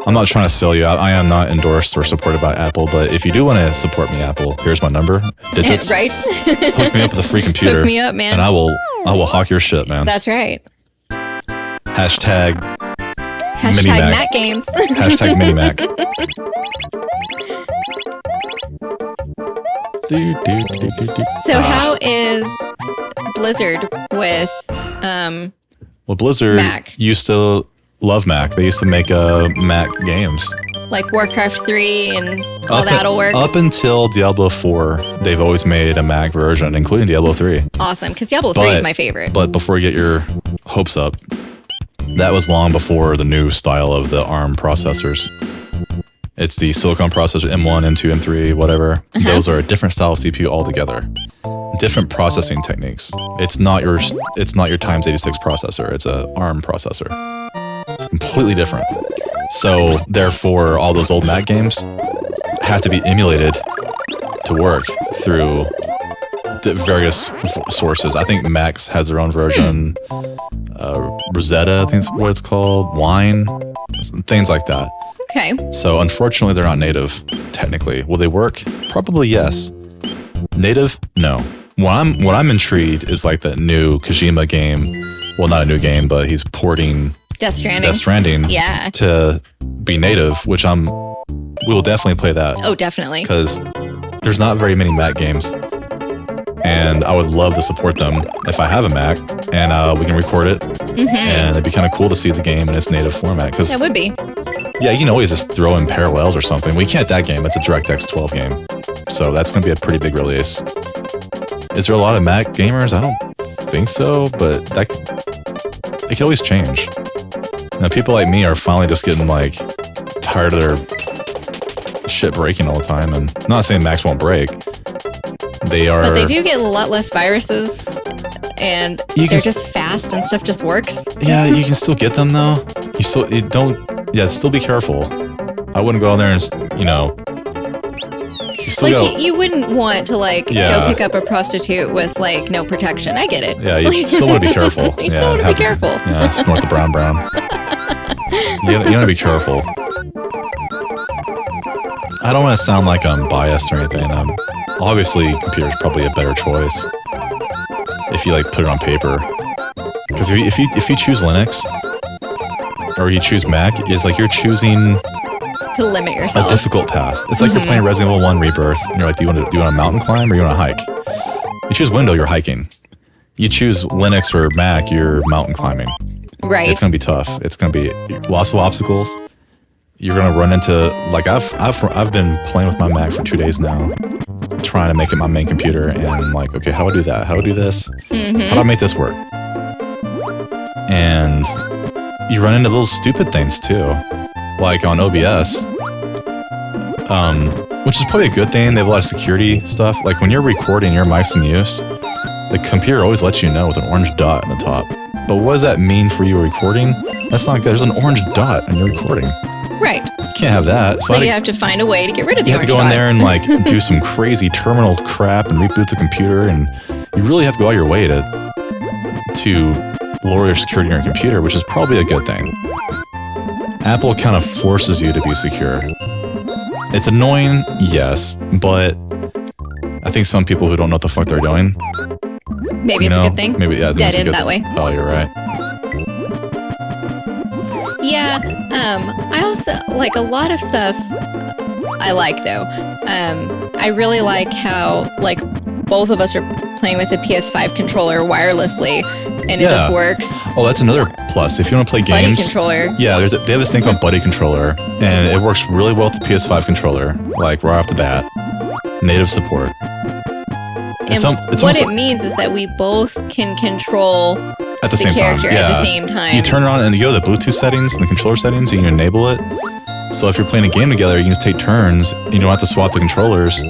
I'm not trying to sell you. I am not endorsed or supported by Apple, but if you do want to support me, Apple, here's my number. Digits. Right? Hook me up with a free computer. Hook me up, man. And I will hawk your shit, man. That's right. Hashtag Hashtag Mac games. Hashtag mini Mac. So how is Blizzard with well, Blizzard Mac? used to love Mac. They used to make Mac games. Like Warcraft 3 and all that'll work? Up until Diablo 4, they've always made a Mac version, including Diablo 3. Awesome, because Diablo 3 is my favorite. But before you get your hopes up, that was long before the new style of the ARM processors. It's the Silicon processor, M1, M2, M3, whatever. Those are a different style of CPU altogether. Different processing techniques. It's not your times 86 processor. It's a ARM processor. It's completely different. So therefore, all those old Mac games have to be emulated to work through the various sources. I think Max has their own version. Rosetta, I think is what it's called. Wine, things like that. Okay. So unfortunately, they're not native. Technically, will they work? Probably yes. Native? No. What I'm intrigued is like that new Kojima game. Well, not a new game, but he's porting Death Stranding. To be native, which we will definitely play that. Oh, definitely. Because there's not very many Mac games. And I would love to support them if I have a Mac and we can record it. And it'd be kind of cool to see the game in its native format. Cause, that would be. Yeah, you can always just throw in parallels or something. We can't that game. It's a DirectX 12 game. So that's going to be a pretty big release. Is there a lot of Mac gamers? I don't think so, but it can always change. Now, people like me are finally just getting like tired of their shit breaking all the time. And I'm not saying Macs won't break. They are. But they do get a lot less viruses, and they're just fast and stuff just works. Yeah, you can still get them though. Still be careful. I wouldn't go in there and you wouldn't want to go pick up a prostitute with no protection. I get it. Yeah, you still want to be careful. You still want to be careful. Yeah, snort the brown. You want to be careful. I don't want to sound like I'm biased or anything. Obviously, computer's probably a better choice if you put it on paper. Because if you choose Linux or you choose Mac, it's like you're choosing to limit yourself. A difficult path. It's like you're playing Resident Evil 1 Rebirth, and you're like, do you want a mountain climb or you want to hike? You choose window, you're hiking. You choose Linux or Mac, you're mountain climbing. Right. It's gonna be tough. It's gonna be lots of obstacles. You're gonna run into I've been playing with my Mac for 2 days now, trying to make it my main computer, and I'm like, okay, how do I do that? How do I do this? How do I make this work? And you run into those stupid things too. Like on OBS, which is probably a good thing. They have a lot of security stuff. Like when you're recording your mic's in use, the computer always lets you know with an orange dot on the top. But what does that mean for you recording? That's not good. There's an orange dot on your recording. Right. You can't have that. So you have to find a way to get rid of the orange dot. You have to go in there and do some crazy terminal crap and reboot the computer, and you really have to go out your way to lower your security on your computer, which is probably a good thing. Apple kind of forces you to be secure. It's annoying, yes, but I think some people who don't know what the fuck they're doing. Maybe it's a good thing. Maybe, yeah. Dead end that way. Oh, you're right. Yeah, I also like a lot of stuff I like though. I really like how both of us are playing with the PS5 controller wirelessly, and it just works. Oh, that's another plus. If you want to play games, Buddy controller. Yeah, they have this thing called Buddy controller, and it works really well with the PS5 controller, right off the bat. Native support. And what it means is that we both can control at the character at the same time. You turn it on and you go to the Bluetooth settings and the controller settings, and you enable it. So if you're playing a game together, you can just take turns. You don't have to swap the controllers.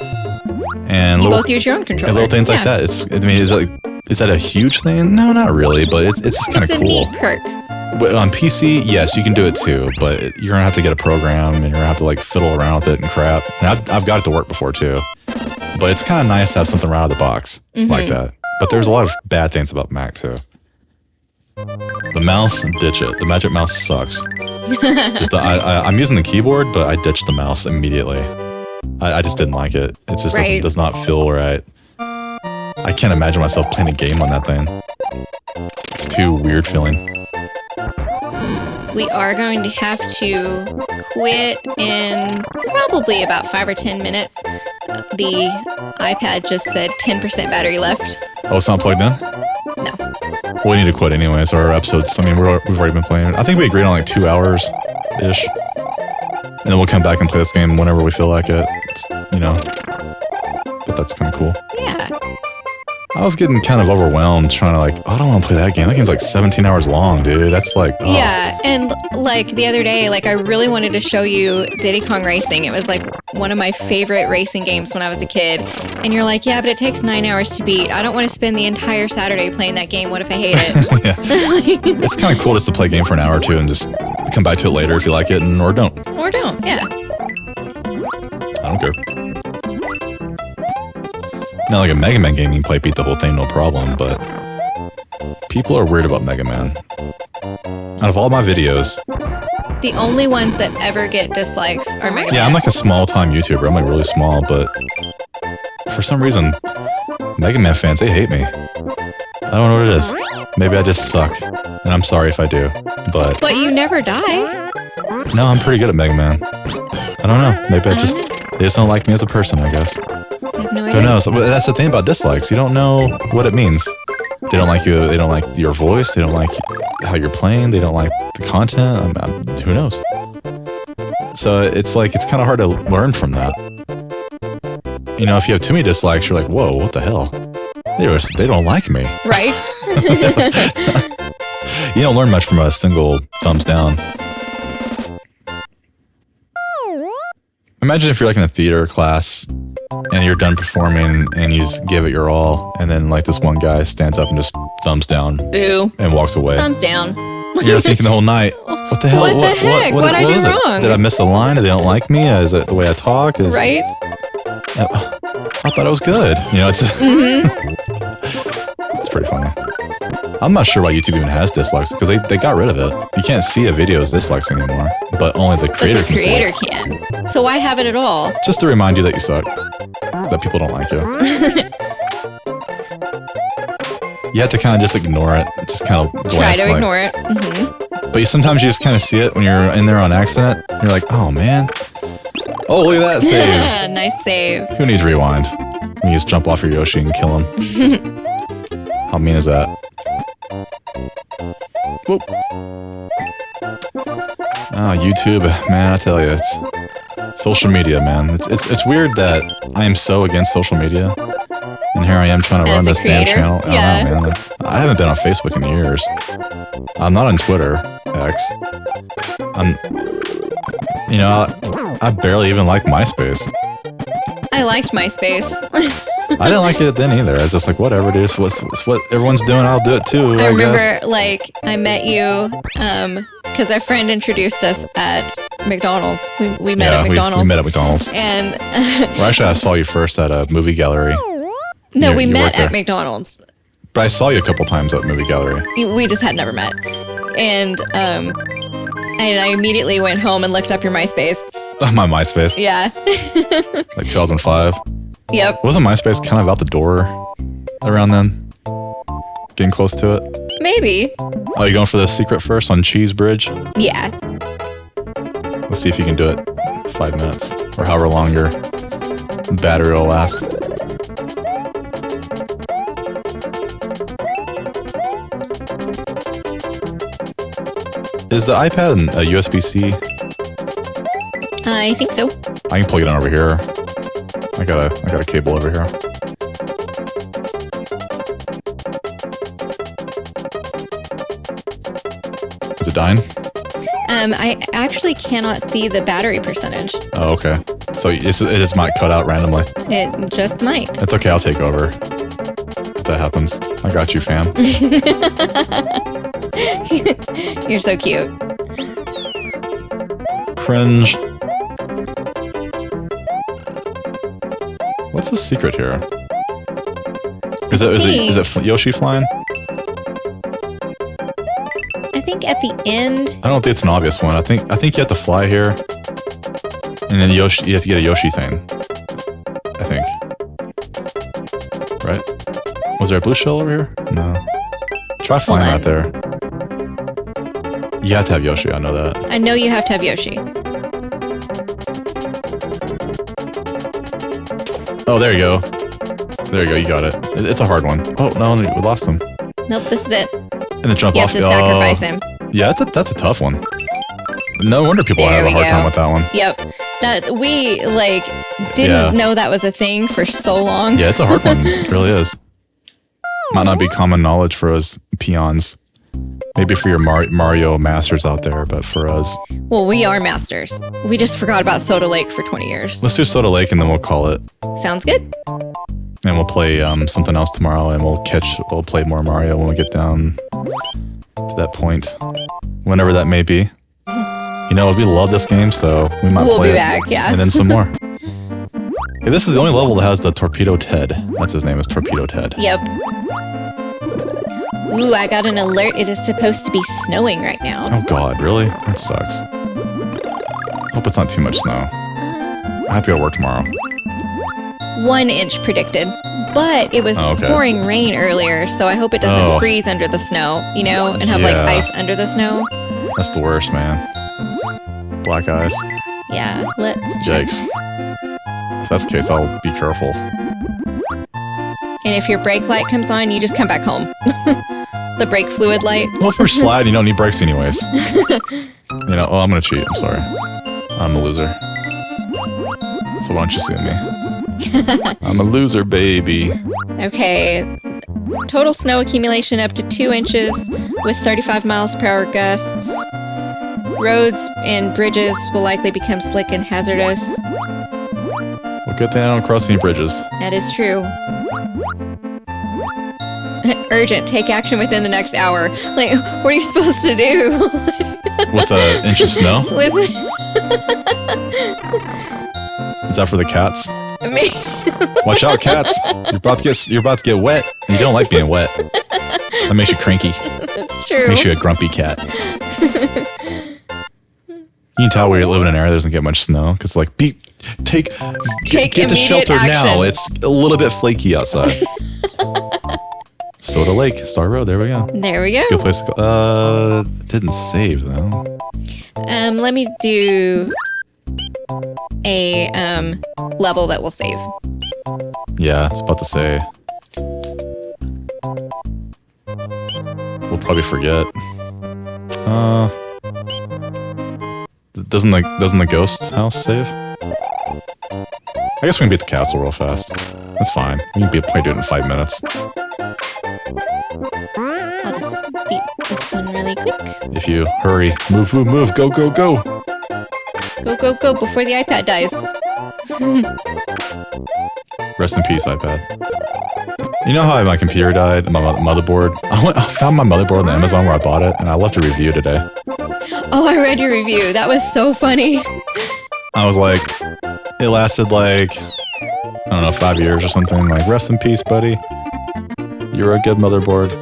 And you both use your own controller. And little things like that. Is that a huge thing? No, not really, but it's just kind of cool. It's a neat perk. But on PC, yes, you can do it too, but you're gonna have to get a program and you're gonna have to fiddle around with it and crap. And I've got it to work before too, but it's kind of nice to have something right out of the box like that. But there's a lot of bad things about Mac too. The mouse, ditch it. The Magic Mouse sucks. Just I'm using the keyboard, but I ditched the mouse immediately. I just didn't like it. It just does not feel right. I can't imagine myself playing a game on that thing. It's too weird feeling. We are going to have to quit in probably about 5 or 10 minutes. The iPad just said 10% battery left. Oh, it's not plugged in? No. Well, we need to quit anyways. Our episodes, I mean, we've already been playing. I think we agreed on like 2 hours-ish. And then we'll come back and play this game whenever we feel like it. You know. But that's kind of cool. Yeah. I was getting kind of overwhelmed trying to like, oh, I don't want to play that game. That game's like 17 hours long, dude. That's like, oh. Yeah, and like the other day, like I really wanted to show you Diddy Kong Racing. It was like one of my favorite racing games when I was a kid. And you're like, yeah, but it takes 9 hours to beat. I don't want to spend the entire Saturday playing that game. What if I hate it? Yeah. It's kind of cool just to play a game for an hour or two and just come back to it later if you like it, or don't. Or don't, yeah. I don't care. Now, like a Mega Man game, you can play beat the whole thing, no problem, but people are weird about Mega Man. Out of all my videos... The only ones that ever get dislikes are Mega Man. Yeah, I'm like a small-time YouTuber. I'm like really small, but for some reason, Mega Man fans, they hate me. I don't know what it is. Maybe I just suck, and I'm sorry if I do, but... But you never die. No, I'm pretty good at Mega Man. I don't know. Maybe they just don't like me as a person, I guess. I have no idea. Who knows? But that's the thing about dislikes. You don't know what it means. They don't like you. They don't like your voice. They don't like how you're playing. They don't like the content. Who knows? So it's like, it's kind of hard to learn from that. You know, if you have too many dislikes, you're like, whoa, what the hell? They don't like me. Right? You don't learn much from a single thumbs down. Imagine if you're like in a theater class and you're done performing and you just give it your all, and then like this one guy stands up and just thumbs down. Boo. And walks away. Thumbs down. You're thinking the whole night, what the hell? What the heck? What I do wrong? Did I miss a line? Or they don't like me? Is it the way I talk? Right? I thought it was good. You know, it's it's pretty funny. I'm not sure why YouTube even has dislikes, because they got rid of it. You can't see a video's dislikes anymore, but only the creator can see it. can. So why have it at all? Just to remind you that you suck, that people don't like you. You have to kind of just ignore it. Just kind of glance. Try to ignore it. Mm-hmm. But sometimes you just kind of see it when you're in there on accident. You're like, oh man. Oh, look at that save. Nice save. Who needs rewind? You just jump off your Yoshi and kill him. How mean is that? Whoop. Oh, YouTube, man, I tell you, it's social media, man. It's weird that I am so against social media, and here I am trying to run this damn channel. Yeah. I don't know, man. I haven't been on Facebook in years. I'm not on Twitter, X. I barely even like MySpace. I liked MySpace. I didn't like it then either. I was just like, whatever, dude. It's what everyone's doing. I'll do it too. I remember, like, I met you because our friend introduced us at McDonald's. We met at McDonald's. We met at McDonald's. And well, actually, I saw you first at a movie gallery. No, we met at McDonald's. But I saw you a couple times at movie gallery. We just had never met. And I immediately went home and looked up your MySpace. My MySpace? Yeah. Like 2005? Yep. Wasn't MySpace kind of out the door around then? Getting close to it? Maybe. Oh, you going for the secret first on Cheese Bridge? Yeah. Let's see if you can do it 5 minutes. Or however long your battery will last. Is the iPad a USB-C? I think so. I can plug it in over here. I got a cable over here. Is it dying? I actually cannot see the battery percentage. Oh, okay. So it just might cut out randomly. It just might. It's okay, I'll take over. If that happens. I got you, fam. You're so cute. Cringe. What's the secret here? Is it Yoshi flying? I think at the end. I don't think it's an obvious one. I think you have to fly here, and then Yoshi. You have to get a Yoshi thing. I think. Right? Was there a blue shell over here? No. Try flying right there. You have to have Yoshi. I know that. I know you have to have Yoshi. Oh, there you go. There you go. You got it. It's a hard one. Oh no, we lost him. Nope, this is it. And then jump you off. You have to sacrifice him. Yeah, that's a tough one. No wonder people have a hard time with that one. Yep. That we didn't know that was a thing for so long. Yeah, it's a hard one. It really is. Might not be common knowledge for us peons. Maybe for your Mario masters out there, but for us... Well, we are masters. We just forgot about Soda Lake for 20 years. Let's do Soda Lake and then we'll call it. Sounds good. And we'll play something else tomorrow and we'll play more Mario when we get down to that point. Whenever that may be. You know, we love this game, so we might play it. We'll be back, yeah. And then some more. Hey, this is the only level that has the Torpedo Ted. That's his name, is Torpedo Ted. Yep. Ooh, I got an alert. It is supposed to be snowing right now. Oh god, really? That sucks. Hope it's not too much snow. I have to go to work tomorrow. 1 inch predicted. But it was pouring rain earlier, so I hope it doesn't freeze under the snow, you know, and have like ice under the snow. That's the worst, man. Black ice. Yeah, let's check. Yikes. If that's the case, I'll be careful. And if your brake light comes on, you just come back home. The brake fluid light. Well, for slide, you don't need brakes anyways. You know, I'm gonna cheat. I'm sorry. I'm a loser. So why don't you sue me? I'm a loser, baby. Okay. Total snow accumulation up to 2 inches with 35 miles per hour gusts. Roads and bridges will likely become slick and hazardous. Well, good thing I don't cross any bridges. That is true. Urgent, take action within the next hour. Like, what are you supposed to do? With an inch of snow? Is that for the cats? Me. Watch out, cats! You're about to get wet. You don't like being wet. That makes you cranky. That's true. Makes you a grumpy cat. You can tell where you live in an area that doesn't get much snow because, like, get to shelter action. now. It's a little bit flaky outside. Soda Lake, Star Road. There we go. There we go. It's a good place to go. It didn't save though. Let me do a level that will save. Yeah, it's about to say. We'll probably forget. Doesn't the ghost house save? I guess we can beat the castle real fast. That's fine. We can probably do it in 5 minutes. I'll just beat this one really quick. If you hurry, move, go, go, go. Go before the iPad dies. Rest in peace, iPad. You know how my computer died, my motherboard? I found my motherboard on Amazon where I bought it, and I left a review today. Oh, I read your review. That was so funny. I was like, it lasted like, I don't know, 5 years or something. Like, rest in peace, buddy. You're a good motherboard.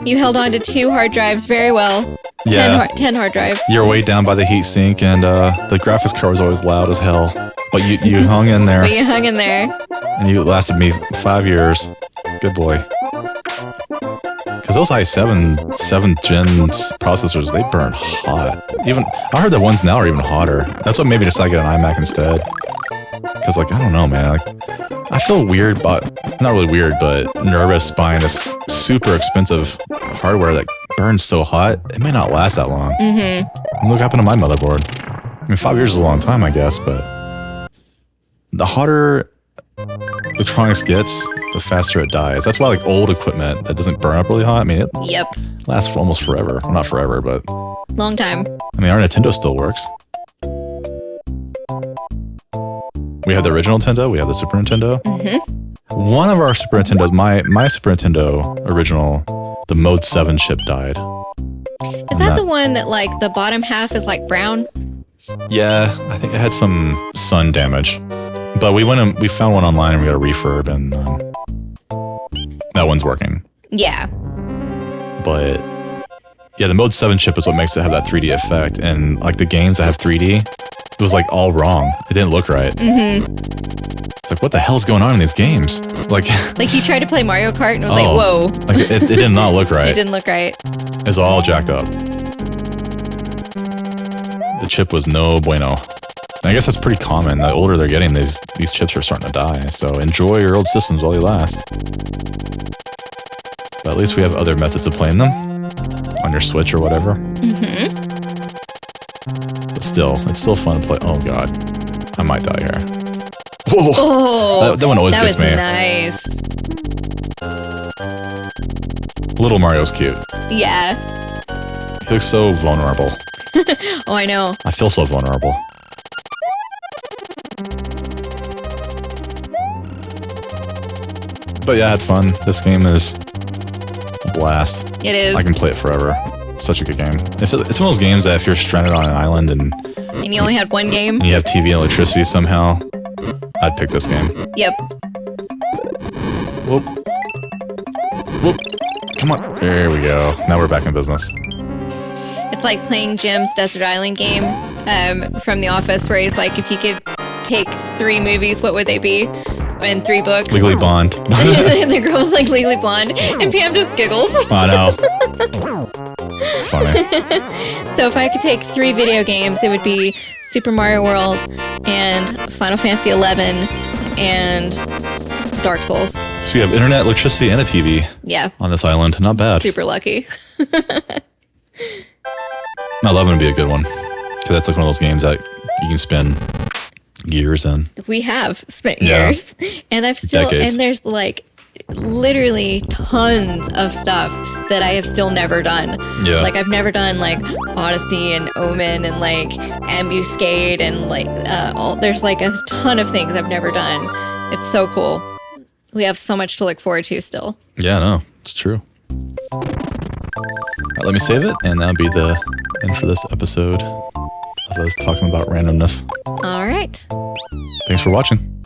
You held on to 2 hard drives very well. Yeah. 10 hard drives. You're way down by the heatsink, and the graphics card was always loud as hell. But you hung in there. But you hung in there. And you lasted me 5 years. Good boy. Because those i7 7th gen processors, they burn hot. I heard the ones now are even hotter. That's what made me decide to get an iMac instead. Because, like, I don't know, man. Like, I feel weird, but not really weird, but nervous buying this super expensive hardware that burns so hot. It may not last that long. Mm-hmm. And look what happened to my motherboard. I mean, 5 years is a long time, I guess, but the hotter electronics gets, the faster it dies. That's why, like, old equipment that doesn't burn up really hot, I mean, it lasts for almost forever. Well, not forever, but long time. I mean, our Nintendo still works. We have the original Nintendo. We have the Super Nintendo. Mm-hmm. One of our Super Nintendos, my Super Nintendo original, the Mode 7 chip died. Is that the one that, like, the bottom half is, like, brown? Yeah, I think it had some sun damage. But we found one online and we got a refurb, and that one's working. Yeah. But Yeah, the Mode 7 chip is what makes it have that 3D effect. And like the games that have 3D, it was like all wrong. It didn't look right. It's like, what the hell's going on in these games? Like you tried to play Mario Kart and it was like, whoa. Like it did not look right. It didn't look right. It's all jacked up. The chip was no bueno. I guess that's pretty common. The older they're getting, these chips are starting to die. So enjoy your old systems while they last. But at least we have other methods of playing them on your Switch or whatever. But still, it's still fun to play. Oh god, I might die here. Whoa, that one always gets me. That was nice. Little Mario's cute. Yeah. He looks so vulnerable. Oh, I know. I feel so vulnerable. But yeah, I had fun. This game is a blast. It is. I can play it forever. Such a good game. It's one of those games that if you're stranded on an island and you only had one game, and you have TV and electricity somehow, I'd pick this game. Yep. Whoop. Whoop. Come on. There we go. Now we're back in business. It's like playing Jim's Desert Island game from The Office, where he's like, if you could take 3 movies, what would they be? And 3 books. Legally Blonde. And the girl's like Legally Blonde, and Pam just giggles. I know. It's funny. So if I could take 3 video games, it would be Super Mario World and Final Fantasy 11 and Dark Souls. So you have internet, electricity, and a TV. Yeah. On this island. Not bad. Super lucky. 11 would be a good one. Because that's like one of those games that you can spend years in. We have spent years. And I've still, Decades. and there's like literally tons of stuff that I have still never done. Yeah. Like I've never done like Odyssey and Omen and like Ambuscade and like there's like a ton of things I've never done. It's so cool. We have so much to look forward to still. Yeah, no, it's true. All right, let me save it, and that'll be the end for this episode of us talking about randomness. All right. Thanks for watching.